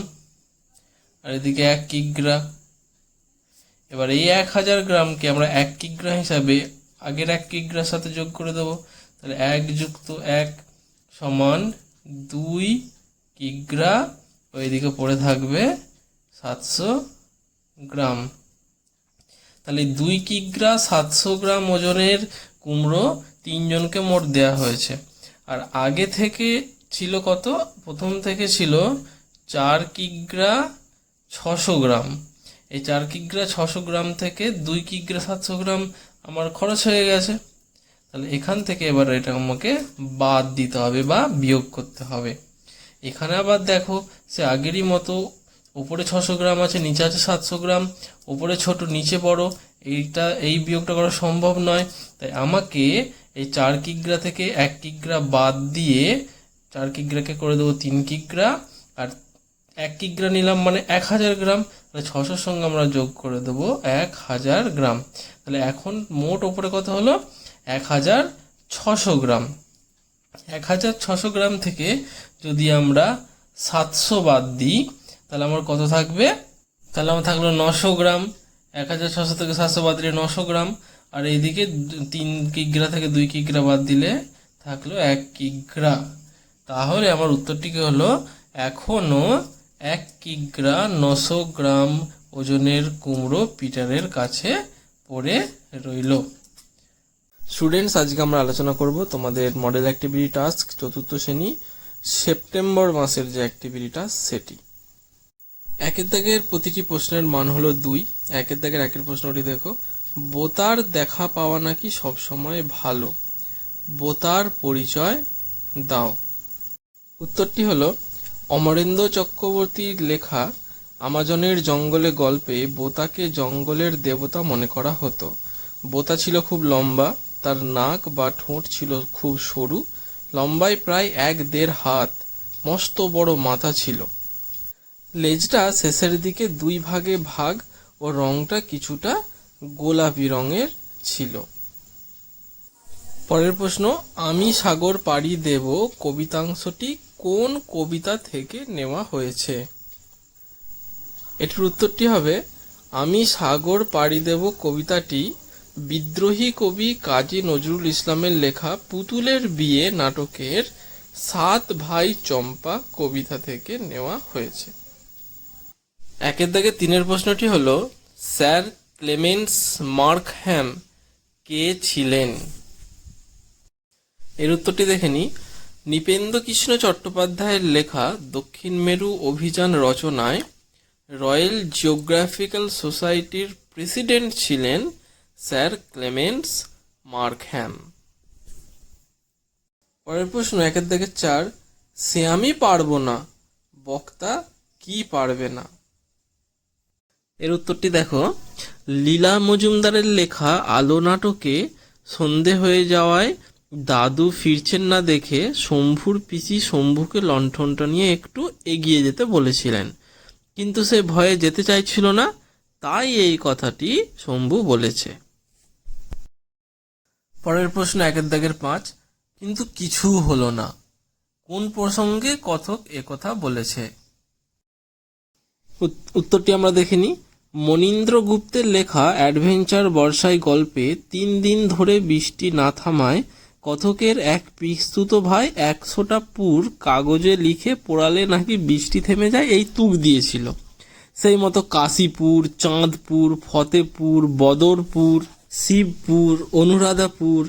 আর এদিকে 1 কিগ্রা। এবার এই 1000 গ্রামকে আমরা 1 কিগ্রা হিসাবে আগের 1 কিগ্রার সাথে যোগ করে দেবো। তাহলে 1 যুক্ত 1 সমান 2 কিগ্রা, ওইদিকে পড়ে থাকবে 700 গ্রাম। তাহলে 2 কিগ্রা 700 গ্রাম ওজনের কুমড়ো 3 জনকে মোট দেয়া হয়েছে। আর আগে থেকে ছিল কত? প্রথম থেকে ছিল 4 কিগ্রা 600 গ্রাম। এই 4 কিগ্রা 600 গ্রাম থেকে 2 কিগ্রা 700 গ্রাম আমার খরচ হয়ে গেছে। তাহলে এখান থেকে এবার এটা আমাকে বাদ দিতে হবে বা বিয়োগ করতে হবে। এখানে আবার দেখো, সে আগেরই মতো উপরে 600 গ্রাম আছে, নিচে আছে 700 গ্রাম, উপরে ছোট নিচে বড়, এই বিয়োগটা করা সম্ভব নয়। তাই আমাকে এই 4 কিগ্রা থেকে 1 কিগ্রা বাদ দিয়ে 4 কিগ্রাকে করে দেবো 3 কিগ্রা, আর 1 কিগ্রা নিলাম মানে 1000 গ্রাম, তাহলে 600 সঙ্গে আমরা যোগ করে দেবো 1000 গ্রাম। তাহলে এখন মোট ওপরে কত হলো? 1600 গ্রাম। 1600 গ্রাম থেকে যদি আমরা 700 বাদ দিই তাহলে আমার কত থাকবে? তাহলে আমার থাকলো 900 গ্রাম। 1600 থেকে 700 বাদ দিলে 900 গ্রাম, আর এইদিকে 3 কিগ্রা থেকে 2 কিগ্রা বাদ দিলে থাকলো 1 কিগ্রা। তাহলে আমার উত্তরটি কি হলো? এখনো 1 কিগ্রা 900 গ্রাম ওজনের কুমড়ো পিটারের কাছে পড়ে রইল। স্টুডেন্টস, আজকে আমরা আলোচনা করব তোমাদের মডেল অ্যাক্টিভিটি টাস্ক 4th শ্রেণী সেপ্টেম্বর মাসের যে অ্যাক্টিভিটি টাস্ক সেটি। 1 দাগের প্রতিটি প্রশ্নের মান হলো 2। 1 দাগের 1 প্রশ্নটি দেখো, বোতার দেখা পাওয়া নাকি সবসময় ভালো, বোতার পরিচয় দাও। উত্তরটি হলো, অমরেন্দ্র চক্রবর্তীর লেখা আমাজনের জঙ্গলে গল্পে বোতাকে জঙ্গলের দেবতা মনে করা হতো। বোতা ছিল খুব লম্বা, তার নাক বা ঠোঁট ছিল খুব সরু, লম্বায় প্রায় 1-1.5 হাত, মস্ত বড় মাথা ছিল। লেজটা শেষের দিকে 2 ভাগে ভাগ ও রংটা কিছুটা গোলাপি রঙের ছিল। পরের প্রশ্ন, আমি সাগর পাড়ি দেব কবিতাংশটি কোন কবিতা থেকে নেওয়া হয়েছে? এটির উত্তরটি হবে, আমি সাগর পাড়ি দেব কবিতাটি বিদ্রোহী কবি কাজী নজরুল ইসলামের লেখা পুতুলের বিয়ে নাটকের 7 ভাই চম্পা কবিতা থেকে নেওয়া হয়েছে। 1 দাগে 3 প্রশ্নটি হলো, স্যার ক্লেমেন্স মার্কহ্যাম কে ছিলেন? এর উত্তরটি দেখে নি। নৃপেন্দ্রকৃষ্ণ চট্টোপাধ্যায়ের লেখা দক্ষিণ মেরু অভিযান রচনায় রয়্যাল জিওগ্রাফিক্যাল সোসাইটির প্রেসিডেন্ট ছিলেন স্যার ক্লেমেন্স মার্কহ্যাম। পরের প্রশ্ন 1 দাগে 4, সে আমি পারবো না, বক্তা কি পারবে না? এর উত্তরটি দেখো, লীলা মজুমদারের লেখা আলো নাটকে সন্ধে হয়ে যাওয়ায় দাদু ফিরছেন না দেখে শম্ভুর পিসি শম্ভুকে লণ্ঠনটা নিয়ে একটু এগিয়ে যেতে বলেছিলেন, কিন্তু সে ভয়ে যেতে চাইছিল না, তাই এই কথাটি শম্ভু বলেছে। পরের প্রশ্ন 1 দাগের 5, কিন্তু কিছু হলো না, কোন প্রসঙ্গে কথক একথা বলেছে? উত্তরটি আমরা দেখিনি। মনীন্দ্র গুপ্তের লেখা অ্যাডভেঞ্চার বর্ষায় গল্পে 3 দিন ধরে বৃষ্টি না থামায় কথকের এক পিস্তুত ভাই 100টা পুর কাগজে লিখে পোড়ালে নাকি বৃষ্টি থেমে যায়, এই তুক দিয়েছিল। সেই মতো কাশীপুর, চাঁদপুর, ফতেপুর, বদরপুর, শিবপুর, অনুরাধাপুর,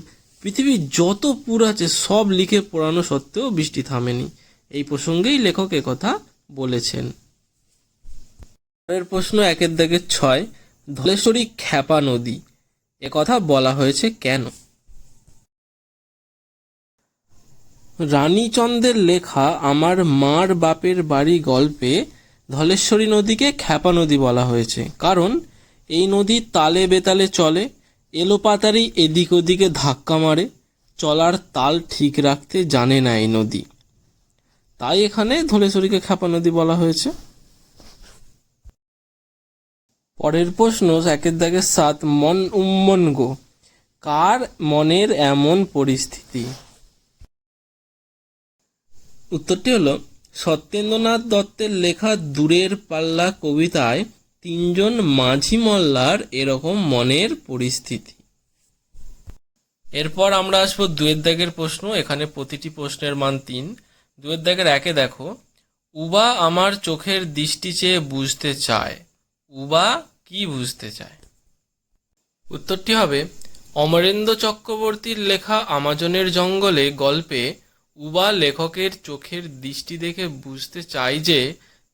পৃথিবীর যত পুর আছে সব লিখে পোড়ানো সত্ত্বেও বৃষ্টি থামেনি। এই প্রসঙ্গেই লেখক একথা বলেছেন। পরের প্রশ্ন 1 দাগের 6, ধলেশ্বরী খ্যাপা নদী একথা বলা হয়েছে কেন? রানীচন্দ্রের লেখা আমার মার বাপের বাড়ি গল্পে ধলেশ্বরী নদীকে খ্যাপা নদী বলা হয়েছে, কারণ এই নদী তালে বেতালে চলে, এলোপাতাড়ি এদিক ওদিকে ধাক্কা মারে, চলার তাল ঠিক রাখতে জানে না এই নদী, তাই এখানে ধলেশ্বরীকে খ্যাপা নদী বলা হয়েছে। পরের প্রশ্ন 1 দাগের 7, মন উম্মন গো, কার মনের এমন পরিস্থিতি? উত্তরটি হলো, সত্যেন্দ্রনাথ দত্তের লেখা দূরের পাল্লা কবিতায় 3 জন মাঝি মল্লার এরকম মনের পরিস্থিতি। এরপর আমরা আসবো 2 দাগের প্রশ্ন। এখানে প্রতিটি প্রশ্নের মান 3। 2 দাগের 1 দেখো, উবা আমার চোখের দৃষ্টি চেয়ে বুঝতে চায়, উবা কি বুঝতে চায়? উত্তরটি হবে, অমরেন্দ্র চক্রবর্তীর লেখা আমাজনের জঙ্গলে গল্পে উবা লেখকের চোখের দৃষ্টি দেখে বুঝতে চায় যে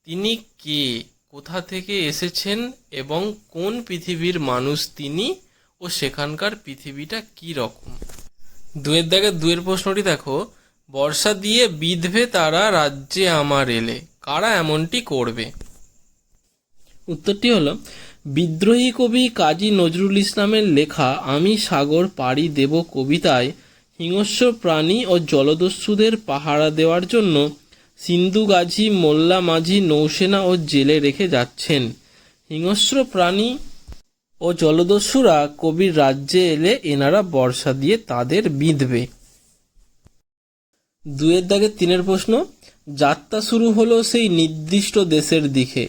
তিনি কে, কোথা থেকে এসেছেন এবং কোন পৃথিবীর মানুষ তিনি ও সেখানকার পৃথিবীটা কি রকম। 2 দাগের 2 প্রশ্নটি দেখো, বর্ষা দিয়ে বিধবে তারা রাজ্যে আমার এলে, কারা এমনটি করবে? উত্তরটি হলো, বিদ্রোহী কবি কাজী নজরুল ইসলামের লেখা আমি সাগর পাড়ি দেব কবিতায় হিংস্র প্রাণী ও জলদস্যুদের পাহারা দেওয়ার জন্য সিন্ধু গাজী মোল্লা মাঝি নৌসেনা ও জেলে রেখে যাচ্ছেন। হিংস্র প্রাণী ও জলদস্যুরা কবির রাজ্যে এলে এনারা বর্ষা দিয়ে তাদের বিঁধবে। 2 দাগে 3 প্রশ্ন, যাত্রা শুরু হলো সেই নির্দিষ্ট দেশের দিকে,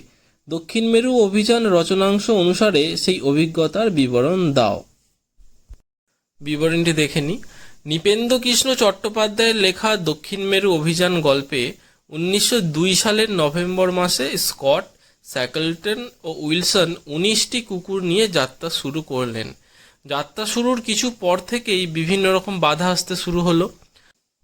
দক্ষিণ মেরু অভিযান রচনাংশ অনুসারে সেই অভিজ্ঞতার বিবরণ দাও। বিবরণটি দেখে নি। নৃপেন্দ্রকৃষ্ণ চট্টোপাধ্যায়ের লেখা দক্ষিণ মেরু অভিযান গল্পে 1902 সালের নভেম্বর মাসে স্কট, স্যাকলটন ও উইলসন 19টি কুকুর নিয়ে যাত্রা শুরু করলেন। যাত্রা শুরুর কিছু পর থেকেই বিভিন্ন রকম বাধা আসতে শুরু হলো।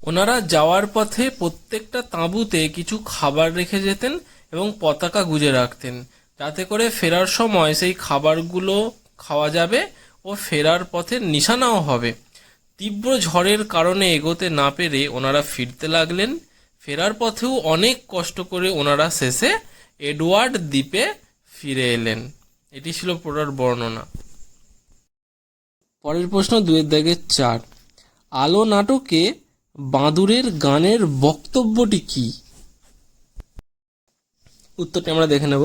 ওনারা যাওয়ার পথে প্রত্যেকটা তাঁবুতে কিছু খাবার রেখে যেতেন এবং পতাকা গুঁজে রাখতেন, যাতে করে ফেরার সময় সেই খাবারগুলো খাওয়া যাবে ও ফেরার পথে নিশানাও হবে। তীব্র ঝড়ের কারণে এগোতে না পেরে ওনারা ফিরতে লাগলেন। ফেরার পথেও অনেক কষ্ট করে ওনারা শেষে এডওয়ার্ড দ্বীপে ফিরে এলেন। এটি ছিল পুরোর বর্ণনা। পরের প্রশ্ন 2 দাগে 4, আলো নাটকে বাঁদুরের গানের বক্তব্যটি কি? উত্তরটি আমরা দেখে নেব।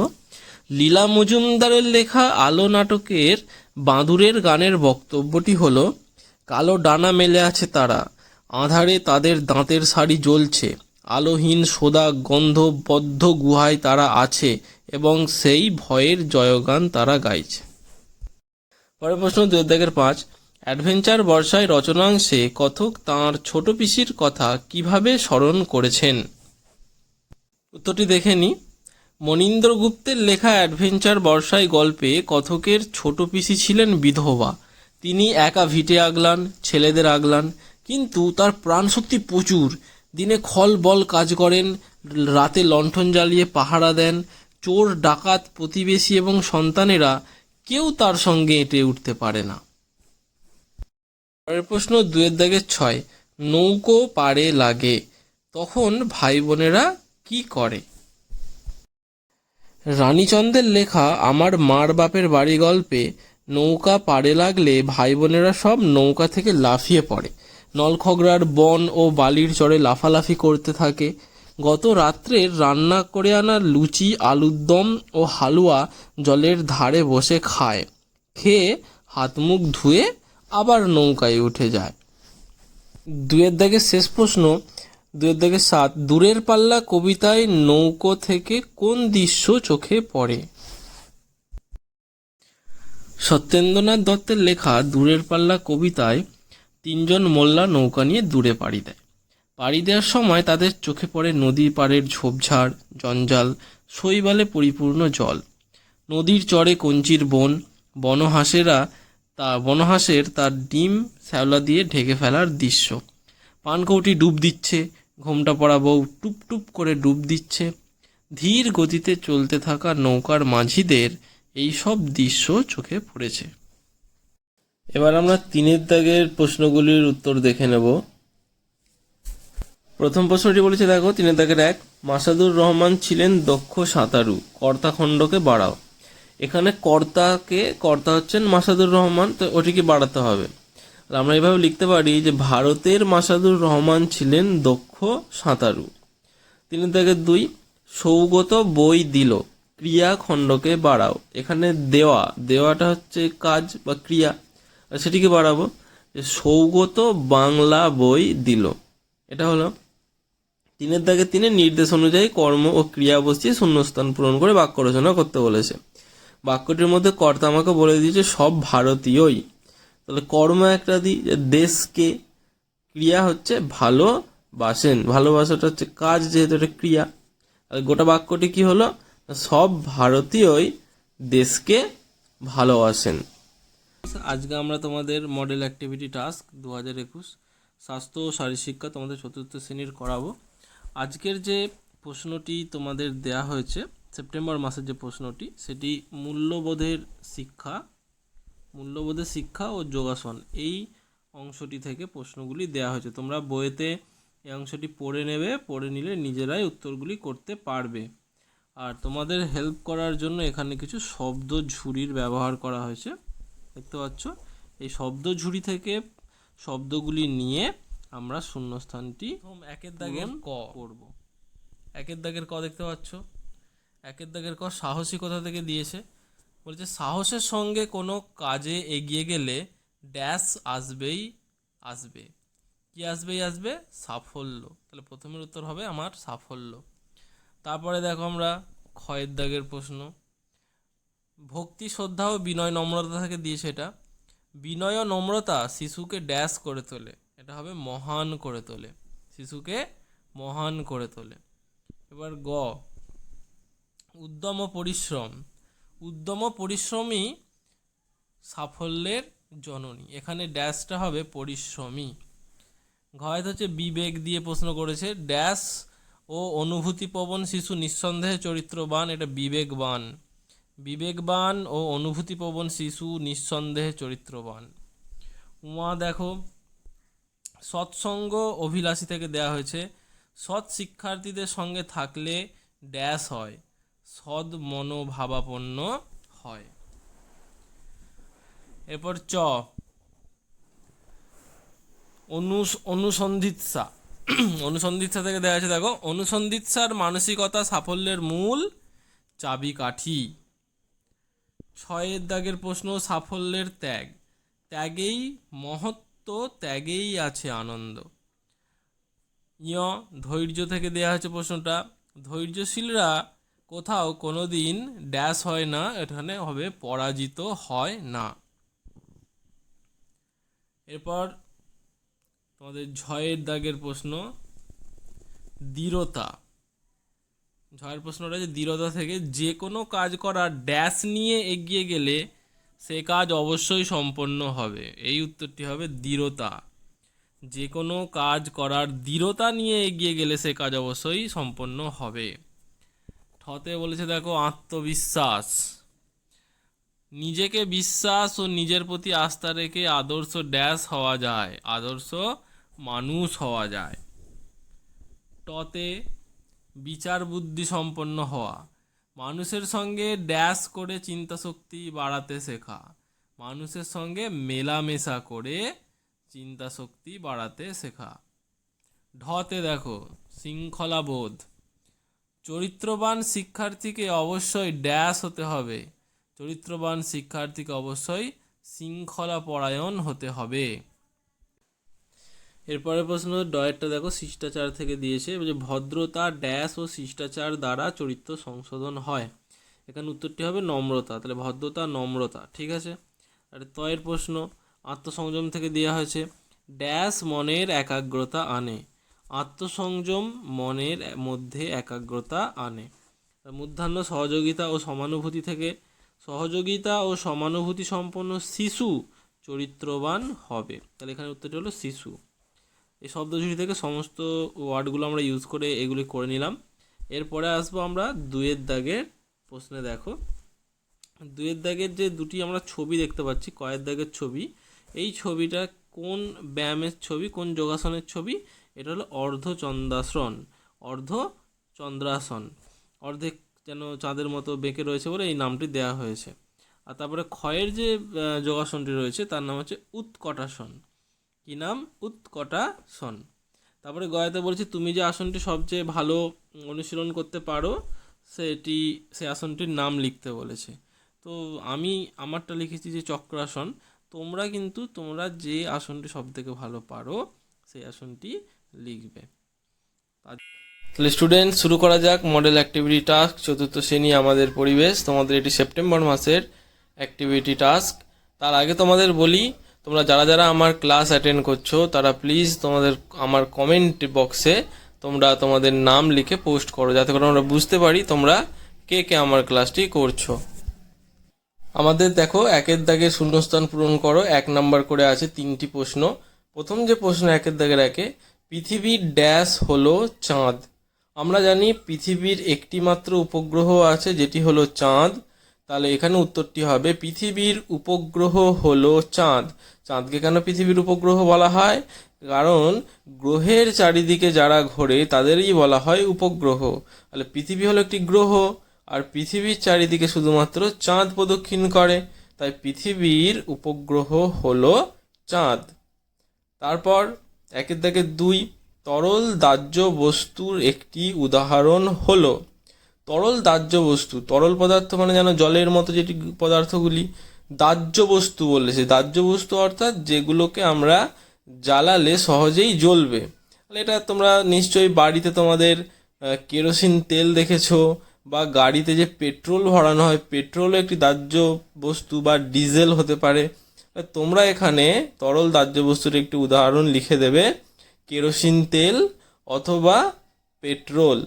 লীলা মজুমদারের লেখা আলো নাটকের বাঁদুরের গানের বক্তব্যটি হলো, কালো ডানা মেলে আছে তারা, আঁধারে তাদের দাঁতের সারি জ্বলছে, আলোহীন সোদা গন্ধবদ্ধ গুহায় তারা আছে এবং সেই ভয়ের জয়গান তারা গাইছে। পরের প্রশ্ন 2 দাগের 5, অ্যাডভেঞ্চার বর্ষায় রচনাংশে কথক তাঁর ছোট পিসির কথা কিভাবে স্মরণ করেছেন? উত্তরটি দেখে নি। মনীন্দ্র গুপ্তের লেখা অ্যাডভেঞ্চার বর্ষায় গল্পে কথকের ছোট পিসি ছিলেন বিধবা। তিনি একা ভিটে আগলান, ছেলেদের আগলান, কিন্তু তার প্রাণশক্তি প্রচুর। দিনে খল বল কাজ করেন, রাতে লণ্ঠন জ্বালিয়ে পাহারা দেন। চোর, ডাকাত, প্রতিবেশী এবং সন্তানেরা কেউ তার সঙ্গে এঁটে উঠতে পারে না। পরের প্রশ্ন 2 দাগের 6, নৌকো পাড়ে লাগে, তখন ভাই বোনেরা কি করে? রানীচন্দ্রের লেখা আমার মার বাপের বাড়ি গল্পে নৌকা পাড়ে লাগলে ভাই বোনেরা সব নৌকা থেকে লাফিয়ে পড়ে, নলখগড়ার বন ও বালির চরে লাফালাফি করতে থাকে। গত রাত্রের রান্না করে আনা লুচি, আলুর দম ও হালুয়া জলের ধারে বসে খায়, খেয়ে হাত মুখ ধুয়ে আবার নৌকায় উঠে যায়। 2 দাগের শেষ প্রশ্ন 2 দাগের 7, দূরের পাল্লা কবিতায় নৌকো থেকে কোন দৃশ্য চোখে পড়ে? সত্যেন্দ্রনাথ দত্তের লেখা দূরের পাল্লা কবিতায় 3 জন মোল্লা নৌকা নিয়ে দূরে পাড়ি দেয়। পাড়ি দেওয়ার সময় তাদের চোখে পড়ে নদীর পাড়ের ঝোপঝাড়, জঞ্জাল, শৈবালে পরিপূর্ণ জল, নদীর চরে কঞ্চির বন, বনহাঁসের তার ডিম শ্যাওলা দিয়ে ঢেকে ফেলার দৃশ্য, পানকৌটি ডুব দিচ্ছে, ঘোমটা পরা বউ টুপ টুপ করে ডুব দিচ্ছে, ধীর গতিতে চলতে থাকা নৌকার মাঝিদের এই সব দৃশ্য চোখে পড়েছে। এবার আমরা 3 দাগের প্রশ্নগুলির উত্তর দেখে নেব। প্রথম প্রশ্নটি বলেছে, দেখো 3 দাগের 1, মাসাদুর রহমান ছিলেন দক্ষ সাঁতারু, কর্তা খণ্ডকে বাড়াও। এখানে কর্তা হচ্ছেন মাসাদুর রহমান, তো ওটিকে বাড়াতে হবে। আমরা এইভাবে লিখতে পারি যে ভারতের মাসাদুর রহমান ছিলেন দক্ষ সাঁতারু। 3 দাগের 2, সৌগত বই দিল, ক্রিয়া খণ্ডকে বাড়াও। এখানে দেওয়াটা হচ্ছে কাজ বা ক্রিয়া, সেটিকে বাড়াবো যে সৌগত বাংলা বই দিল। এটা হলো 3 দাগের 3, নির্দেশ অনুযায়ী কর্ম ও ক্রিয়া বসিয়ে শূন্যস্থান পূরণ করে বাক্য রচনা করতে বলেছে। বাক্যটির মধ্যে কর্তা আমাকে বলে দিয়েছে সব ভারতীয়ই, তাহলে কর্ম একটা দিই, দেশকে, ক্রিয়া হচ্ছে ভালোবাসেন, ভালোবাসাটা হচ্ছে কাজ, যেহেতু এটা ক্রিয়া। আর গোটা বাক্যটি কি হলো, সব ভারতীয়ই দেশকে ভালোবাসেন। আজকে আমরা তোমাদের মডেল অ্যাক্টিভিটি টাস্ক 2021 স্বাস্থ্য ও শারীরশিক্ষা তোমাদের 4র্থ শ্রেণীর করাবো। আজকের যে প্রশ্নটি তোমাদের দেয়া হয়েছে, সেপ্টেম্বর মাসের যে প্রশ্নটি, সেটি মূল্যবোধের শিক্ষা ও যোগাসন, এই অংশটি থেকে প্রশ্নগুলি দেয়া হয়েছে। তোমরা বইয়েতে এই অংশটি পড়ে নেবে, পড়ে নিলে নিজেরাই উত্তরগুলি করতে পারবে। আর তোমাদের হেল্প করার জন্য এখানে কিছু শব্দ ঝুড়ির ব্যবহার করা হয়েছে, দেখতে পাচ্ছ। এই শব্দ ঝুড়ি থেকে শব্দগুলি নিয়ে আমরা শূন্যস্থানটি একের দাগের ক করব। একের দাগের ক দেখতে পাচ্ছ, একের দাগের ক সাহসিকতা থেকে দিয়েছে। বলছে সাহসের সঙ্গে কোনো কাজে এগিয়ে গেলে ড্যাশ আসবেই আসবে। কি আসবেই আসবে? সাফল্য। তাহলে প্রথমের উত্তর হবে আমার সাফল্য। তারপরে দেখো আমরা ক্ষয়ের দাগের প্রশ্ন, ভক্তি শ্রদ্ধা ও বিনয় নম্রতা থেকে দিয়েছে এটা। বিনয় ও নম্রতা শিশুকে ড্যাশ করে তোলে, এটা হবে মহান করে তোলে, শিশুকে মহান করে তোলে। এবার গ, উদ্যম ও পরিশ্রম, উদ্যম ও পরিশ্রমী সাফল্যের জননী, এখানে ড্যাশটা হবে পরিশ্রমী। ঘয়েত হচ্ছে বিবেক দিয়ে প্রশ্ন করেছে, ড্যাশ ও অনুভূতিপ্রবণ শিশু নিঃসন্দেহে চরিত্রবান, এটা বিবেকবান। বিবেকবান ও অনুভূতিপ্রবণ শিশু নিঃসন্দেহে চরিত্রবান। উমা দেখো সৎসঙ্গ অভিলাষী থেকে দেয়া হয়েছে, সৎ শিক্ষার্থীদের সঙ্গে থাকলে ড্যাশ হয়, সৎ মনোভাবাপন্ন হয়। এরপর চ, অনুসন্ধিৎসা, অনুসন্ধিৎসা থেকে দেওয়া আছে, দেখো অনুসন্ধিৎসার মানসিকতা সাফল্যের মূল চাবিকাঠি। ছয়ের দাগের প্রশ্ন, সাফল্যের ত্যাগ, ত্যাগেই মহত্ব, ত্যাগেই আছে আনন্দ। ইয়, ধৈর্য থেকে দেওয়া হয়েছে প্রশ্নটা, ধৈর্যশীলরা কোথাও কোনো দিন ড্যাশ হয় না, এখানে হবে পরাজিত হয় না। এরপর তোমাদের ঝয়ের দাগের প্রশ্ন, দৃঢ়তা। ঝয়ের প্রশ্নটা যে দৃঢ়তা থেকে, যে কোনো কাজ করার ড্যাশ নিয়ে এগিয়ে গেলে সে কাজ অবশ্যই সম্পন্ন হবে, এই উত্তরটি হবে দৃঢ়তা। যে কোনো কাজ করার দৃঢ়তা নিয়ে এগিয়ে গেলে সে কাজ অবশ্যই সম্পন্ন হবে। ঠতে বলেছে দেখো আত্মবিশ্বাস, নিজেকে বিশ্বাস ও নিজের প্রতি আস্থা রেখে আদর্শ ড্যাশ হওয়া যায়, আদর্শ মানুষ হওয়া যায়। টতে বিচার বুদ্ধি সম্পন্ন হওয়া, মানুষের সঙ্গে ড্যাশ করে চিন্তা শক্তি বাড়াতে শেখা, মানুষের সঙ্গে মেলামেশা করে চিন্তা শক্তি বাড়াতে শেখা। ঢতে দেখো শৃঙ্খলাবোধ, চরিত্রবান শিক্ষার্থীকে অবশ্যই ড্যাশ হতে হবে, চরিত্রবান শিক্ষার্থীকে অবশ্যই শৃঙ্খলা পরায়ণ হতে হবে। এরপরে প্রশ্ন ডয়েরটা দেখো শিষ্টাচার থেকে দিয়েছে, যে ভদ্রতা ড্যাশ ও শিষ্টাচার দ্বারা চরিত্র সংশোধন হয়, এখানে উত্তরটি হবে নম্রতা, তাহলে ভদ্রতা নম্রতা, ঠিক আছে। আর তয়ের প্রশ্ন আত্মসংযম থেকে দেওয়া হয়েছে, ড্যাশ মনের একাগ্রতা আনে, আত্মসংযম মনের মধ্যে একাগ্রতা আনে। মূর্ধন্য সহযোগিতা ও সমানুভূতি থেকে, সহযোগিতা ও সমানুভূতি সম্পন্ন শিশু চরিত্রবান হবে, তাহলে এখানে উত্তরটি হলো শিশু। এই শব্দঝুড়ি থেকে সমস্ত ওয়ার্ডগুলো আমরা ইউজ করে এগুলি করে নিলাম। এরপরে আসবো আমরা দুয়ের দাগের প্রশ্নে। দেখো দুয়ের দাগের যে দুটি আমরা ছবি দেখতে পাচ্ছি, কয়ের দাগের ছবি, এই ছবিটা কোন ব্যায়ামের ছবি, কোন যোগাসনের ছবি? এটা হলো অর্ধচন্দ্রাসন, অর্ধচন্দ্রাসন, অর্ধেক যেন চাঁদের মতো বেঁকে রয়েছে বলে এই নামটি দেওয়া হয়েছে। আর তারপরে ক্ষয়ের যে যোগাসনটি রয়েছে তার নাম হচ্ছে উৎকটাসন। কি নাম? উৎকটাসন। তারপরে গয়াতে বলছি তুমি যে আসনটি সবচেয়ে ভালো অনুশীলন করতে পারো সে আসনটির নাম লিখতে বলেছে। তো আমি আমারটা লিখেছি যে চক্রাসন। তোমরা যে আসনটি সবথেকে ভালো পারো সেই আসনটি লিখবে। তাহলে স্টুডেন্ট শুরু করা যাক মডেল অ্যাক্টিভিটি টাস্ক, চতুর্থ শ্রেণী আমাদের পরিবেশ। তোমাদের এটি সেপ্টেম্বর মাসের অ্যাক্টিভিটি টাস্ক। তার আগে তোমাদের বলি, তোমরা যারা যারা আমার ক্লাস অ্যাটেন্ড করছো তারা প্লিজ তোমাদের আমার কমেন্ট বক্সে তোমরা তোমাদের নাম লিখে পোস্ট করো, যাতে করে আমরা বুঝতে পারি তোমরা কে কে আমার ক্লাসটি করছো। আমাদের দেখো একের দাগে শূন্যস্থান পূরণ করো, 1 নাম্বার করে আছে 3টি প্রশ্ন। প্রথম যে প্রশ্ন একের দাগের একে, পৃথিবীর ড্যাশ হলো চাঁদ। আমরা জানি পৃথিবীর একটি মাত্র উপগ্রহ আছে যেটি হলো চাঁদ, তাহলে এখানে উত্তরটি হবে পৃথিবীর উপগ্রহ হলো চাঁদ। চাঁদকে কেন পৃথিবীর উপগ্রহ বলা হয়? কারণ গ্রহের চারিদিকে যারা ঘোরে তাদেরই বলা হয় উপগ্রহ। তাহলে পৃথিবী হলো একটি গ্রহ, আর পৃথিবীর চারিদিকে শুধুমাত্র চাঁদ প্রদক্ষিণ করে, তাই পৃথিবীর উপগ্রহ হলো চাঁদ। তারপর একের দাগে 2, তরল দাহ্য বস্তুর একটি উদাহরণ হলো। তরল দাহ্য বস্তু, তরল পদার্থ মানে যেন জলের মতো যেটি পদার্থগুলি, দাহ্য বস্তু বলেছে, দাহ্য বস্তু অর্থাৎ যেগুলোকে আমরা জ্বালালে সহজেই জ্বলবে। তাহলে এটা তোমরা নিশ্চয়ই বাড়িতে তোমাদের কেরোসিন তেল দেখেছো, বা গাড়িতে যে পেট্রোল ভরানো হয়, পেট্রোলও একটি দাহ্য বস্তু বা ডিজেল হতে পারে। তোমরা এখানে তরল দাহ্য বস্তুর একটি উদাহরণ লিখে দেবে, কেরোসিন তেল অথবা পেট্রোল।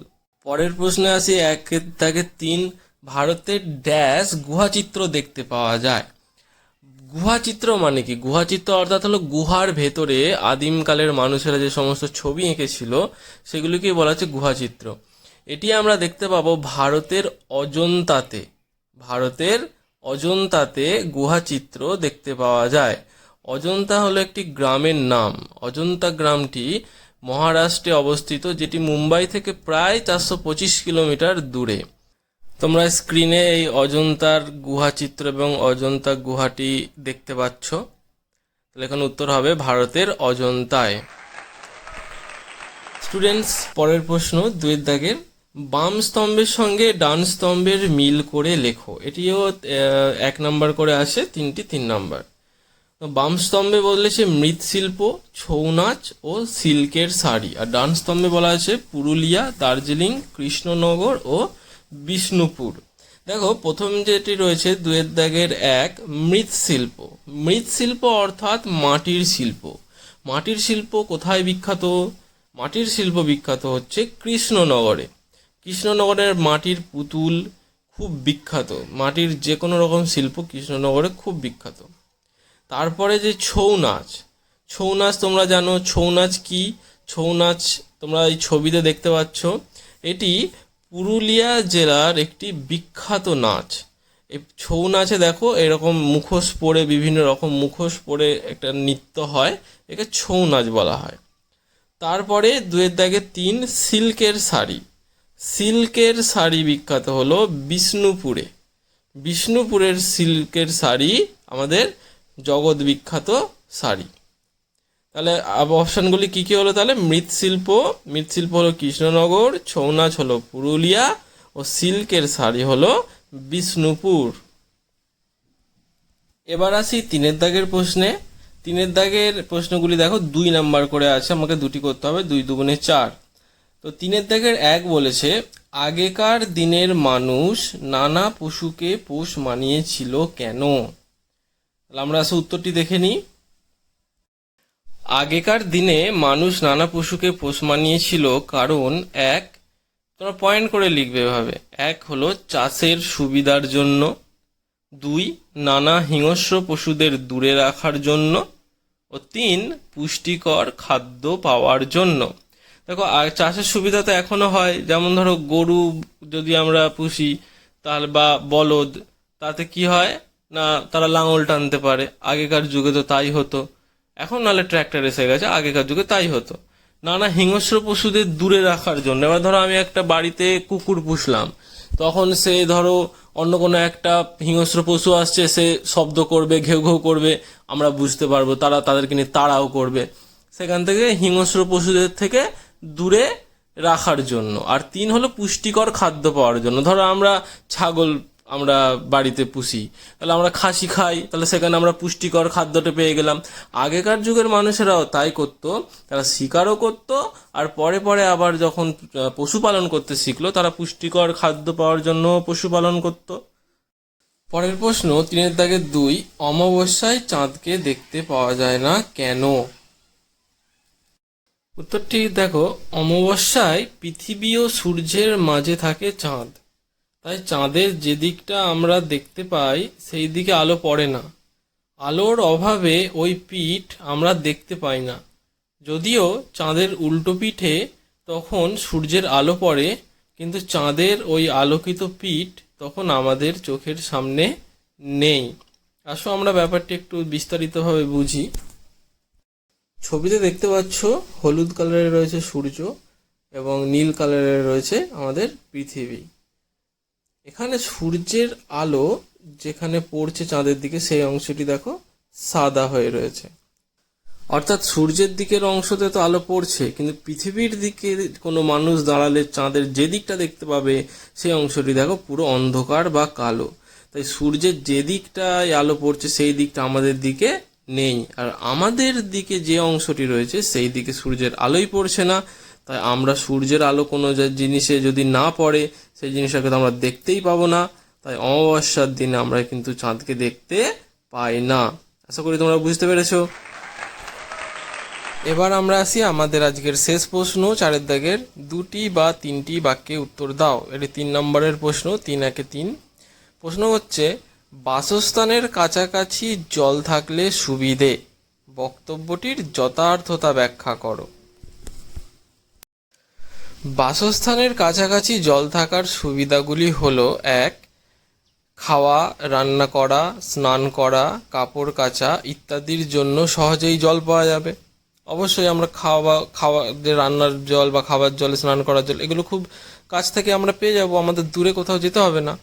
পরের প্রশ্নে আসি, একের দাগে 3, ভারতের ড্যাশ গুহাচিত্র দেখতে পাওয়া যায়। গুহাচিত্র মানে কি? গুহাচিত্র অর্থাৎ হলো গুহার ভেতরে আদিমকালের মানুষেরা যে সমস্ত ছবি এঁকেছিল সেগুলিকেই বলা হচ্ছে গুহাচিত্র। এটি আমরা দেখতে পাবো ভারতের অজন্তাতে। ভারতের অজন্তাতে গুহাচিত্র দেখতে পাওয়া যায়। অজন্তা হলো একটি গ্রামের নাম। অজন্তা গ্রামটি মহারাষ্ট্রে অবস্থিত, যেটি মুম্বাই থেকে প্রায় 425 কিলোমিটার দূরে। তোমরা স্ক্রিনে এই অজন্তার গুহাচিত্র এবং অজন্তা গুহাটি দেখতে পাচ্ছ। তাহলে এখানে উত্তর হবে ভারতের অজন্তায়। স্টুডেন্টস, পরের প্রশ্ন 2 দাগের, বাম স্তম্ভের সঙ্গে ডান স্তম্ভের মিল করে লেখো। এটিও 1 নাম্বার করে আসে, 3টি 3 নাম্বার। বাম স্তম্ভে বলেছে মৃৎশিল্প, ছৌ নাচ ও সিল্কের শাড়ি, আর ডান স্তম্ভে বলা আছে পুরুলিয়া, দার্জিলিং, কৃষ্ণনগর ও বিষ্ণুপুর। দেখো, প্রথম যেটি রয়েছে 2 দাগের 1, মৃৎশিল্প। মৃৎশিল্প অর্থাৎ মাটির শিল্প। মাটির শিল্প কোথায় বিখ্যাত? মাটির শিল্প বিখ্যাত হচ্ছে কৃষ্ণনগরে। কৃষ্ণনগরের মাটির পুতুল খুব বিখ্যাত। মাটির যে কোনো রকম শিল্প কৃষ্ণনগরে খুব বিখ্যাত। তারপরে যে ছৌ নাচ, ছৌ নাচ তোমরা জানো ছৌ নাচ কি? ছৌ নাচ তোমরা এই ছবিতে দেখতে পাচ্ছ। এটি পুরুলিয়া জেলার একটি বিখ্যাত নাচ। এই ছৌ নাচে দেখো এরকম মুখোশ পরে, বিভিন্ন রকম মুখোশ পরে একটা নৃত্য হয়, একে ছৌ নাচ বলা হয়। তারপরে 2 দাগে 3, সিল্কের শাড়ি। সিল্কের শাড়ি বিখ্যাত হলো বিষ্ণুপুরে। বিষ্ণুপুরের সিল্কের শাড়ি আমাদের জগৎ বিখ্যাত শাড়ি। তাহলে অপশানগুলি কি কি হলো? তাহলে মৃৎশিল্প, মৃৎশিল্প হলো কৃষ্ণনগর, ছৌ নাচ হলো পুরুলিয়া ও সিল্কের শাড়ি হলো বিষ্ণুপুর। এবার আসি 3 দাগের প্রশ্নে। 3 দাগের প্রশ্নগুলি দেখো 2 নাম্বার করে আছে, আমাকে 2টি করতে হবে, 2 2 4। তো 3 দাগের 1 বলেছে, আগেকার দিনের মানুষ নানা পশুকে পোষ মানিয়েছিল কেন? আমরা আসলে উত্তরটি দেখে নিই। আগেকার দিনে মানুষ নানা পশুকে পোষ মানিয়েছিল কারণ 1, তোমরা পয়েন্ট করে লিখবে এভাবে, 1 হলো চাষের সুবিধার জন্য, 2 নানা হিংস্র পশুদের দূরে রাখার জন্য, ও 3 পুষ্টিকর খাদ্য পাওয়ার জন্য। দেখো, চাষের সুবিধা তো এখনো হয়, যেমন ধরো গরু যদি আমরা পুষি তাহলে, বা বলদ, তাতে কি হয় না তারা লাঙল টানতে পারে। আগেকার যুগে তো তাই হতো, এখন নাহলে ট্র্যাক্টর এসে গেছে, আগেকার যুগে তাই হতো। নানা হিংস্র পশুদের দূরে রাখার জন্য, এবার ধরো আমি একটা বাড়িতে কুকুর পুষলাম, তখন সে ধরো অন্য কোনো একটা হিংস্র পশু আসছে, সে শব্দ করবে, ঘেউ ঘেউ করবে, আমরা বুঝতে পারবো, তারা তাদেরকে নিয়ে তাড়াও করবে। সেখান থেকে হিংস্র পশুদের থেকে দূরে রাখার জন্য। আর 3 হলো পুষ্টিকর খাদ্য পাওয়ার জন্য। ধরো আমরা ছাগল আমরা বাড়িতে পুষি, তাহলে আমরা খাসি খাই, তাহলে সেখানে আমরা পুষ্টিকর খাদ্যটা পেয়ে গেলাম। আগেকার যুগের মানুষেরাও তাই করতো, তারা শিকারও করতো, আর পরে পরে আবার যখন পশুপালন করতে শিখলো, তারা পুষ্টিকর খাদ্য পাওয়ার জন্য পশুপালন করতো। পরের প্রশ্ন 3 দাগের 2, অমাবস্যায় চাঁদকে দেখতে পাওয়া যায় না কেন? উত্তরটি দেখো, অমাবস্যায় পৃথিবী ও সূর্যের মাঝে থাকে চাঁদ, তাই চাঁদের যে দিকটা আমরা দেখতে পাই সেই দিকে আলো পড়ে না। আলোর অভাবে ওই পিঠ আমরা দেখতে পাই না। যদিও চাঁদের উল্টো পিঠে তখন সূর্যের আলো পড়ে, কিন্তু চাঁদের ওই আলোকিত পিঠ তখন আমাদের চোখের সামনে নেই। আসো আমরা ব্যাপারটি একটু বিস্তারিতভাবে বুঝি। ছবিতে দেখতে পাচ্ছ হলুদ কালারের রয়েছে সূর্য এবং নীল কালারের রয়েছে আমাদের পৃথিবী। এখানে সূর্যের আলো যেখানে পড়ছে চাঁদের দিকে, সেই অংশটি দেখো সাদা হয়ে রয়েছে। অর্থাৎ সূর্যের দিকের অংশতে তো আলো পড়ছে, কিন্তু পৃথিবীর দিকে কোনো মানুষ দাঁড়ালে চাঁদের যে দিকটা দেখতে পাবে সেই অংশটি দেখো পুরো অন্ধকার বা কালো। তাই সূর্যের যে দিকটায় আলো পড়ছে সেই দিকটা আমাদের দিকে নেই, আর আমাদের দিকে যে অংশটি রয়েছে সেই দিকে সূর্যের আলোই পড়ছে না। তাই আমরা সূর্যের আলো কোনো জিনিসে যদি না পড়ে সেই জিনিসটাকে তো আমরা দেখতেই পাবো না। তাই অমাবস্যার দিনে আমরা কিন্তু চাঁদকে দেখতে পাই না। আশা করি তোমরা বুঝতে পেরেছো। এবার আমরা আসি আমাদের আজকের শেষ প্রশ্ন, 4 দাগের 2টি বা 3টি বাক্যে উত্তর দাও। এটি 3 নম্বরের প্রশ্ন, 3-1-3। প্রশ্ন হচ্ছে, বাসস্থানের কাছাকাছি জল থাকলে সুবিধে, বক্তব্যটির যথার্থতা ব্যাখ্যা করো। বাসস্থানের কাছাকাছি জল থাকার সুবিধাগুলি হলো: 1. খাওয়া, রান্না করা, স্নান করা, কাপড় কাচা ইত্যাদির জন্য সহজেই জল পাওয়া যাবে। অবশ্যই আমরা খাওয়া যে রান্নার জল বা খাবার জল, স্নান করার জল, এগুলো খুব কাছ থেকে আমরা পেয়ে যাব, আমাদের দূরে কোথাও যেতে হবে না।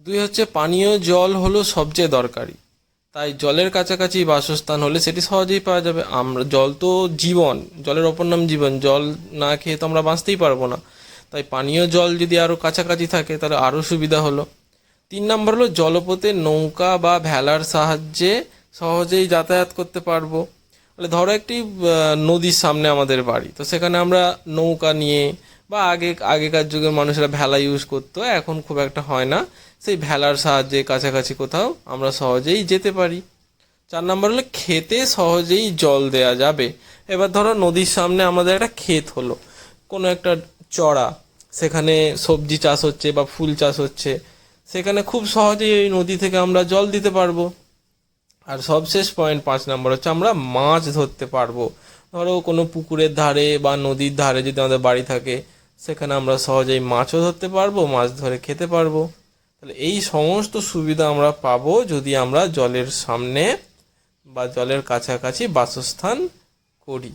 2 হচ্ছে পানীয় জল হলো সবচেয়ে দরকারি, তাই জলের কাছাকাছি বাসস্থান হলে সেটি সহজেই পাওয়া যাবে। আমরা জল তো জীবন, জলের অপর নাম জীবন, জল না খেয়ে তো আমরা বাঁচতেই পারবো না। তাই পানীয় জল যদি আরও কাছাকাছি থাকে তাহলে আরও সুবিধা হলো। 3 নম্বর হলো জলপথে নৌকা বা ভেলার সাহায্যে সহজেই যাতায়াত করতে পারবো। তাহলে ধরো একটি নদীর সামনে আমাদের বাড়ি, তো সেখানে আমরা নৌকা নিয়ে বা আগেকার যুগে মানুষেরা ভেলা ইউজ করতো, এখন খুব একটা হয় না, সেই ভেলার সাহায্যে কাছাকাছি কোথাও আমরা সহজেই যেতে পারি। 4 নম্বর হলো ক্ষেতে সহজেই জল দেয়া যাবে। এবার ধরো নদীর সামনে আমাদের একটা ক্ষেত হলো, কোনো একটা চড়া, সেখানে সবজি চাষ হচ্ছে বা ফুল চাষ হচ্ছে, সেখানে খুব সহজেই ওই নদী থেকে আমরা জল দিতে পারবো। আর সবশেষ পয়েন্ট 5 নম্বর হচ্ছে আমরা মাছ ধরতে পারবো। ধরো কোনো পুকুরের ধারে বা নদীর ধারে যদি আমাদের বাড়ি থাকে, সেখানে আমরা সহজেই মাছও ধরতে পারবো, মাছ ধরে খেতে পারবো। তাহলে এই সমস্ত সুবিধা আমরা পাবো যদি আমরা জলের সামনে বা জলের কাছাকাছি বাসস্থান করি।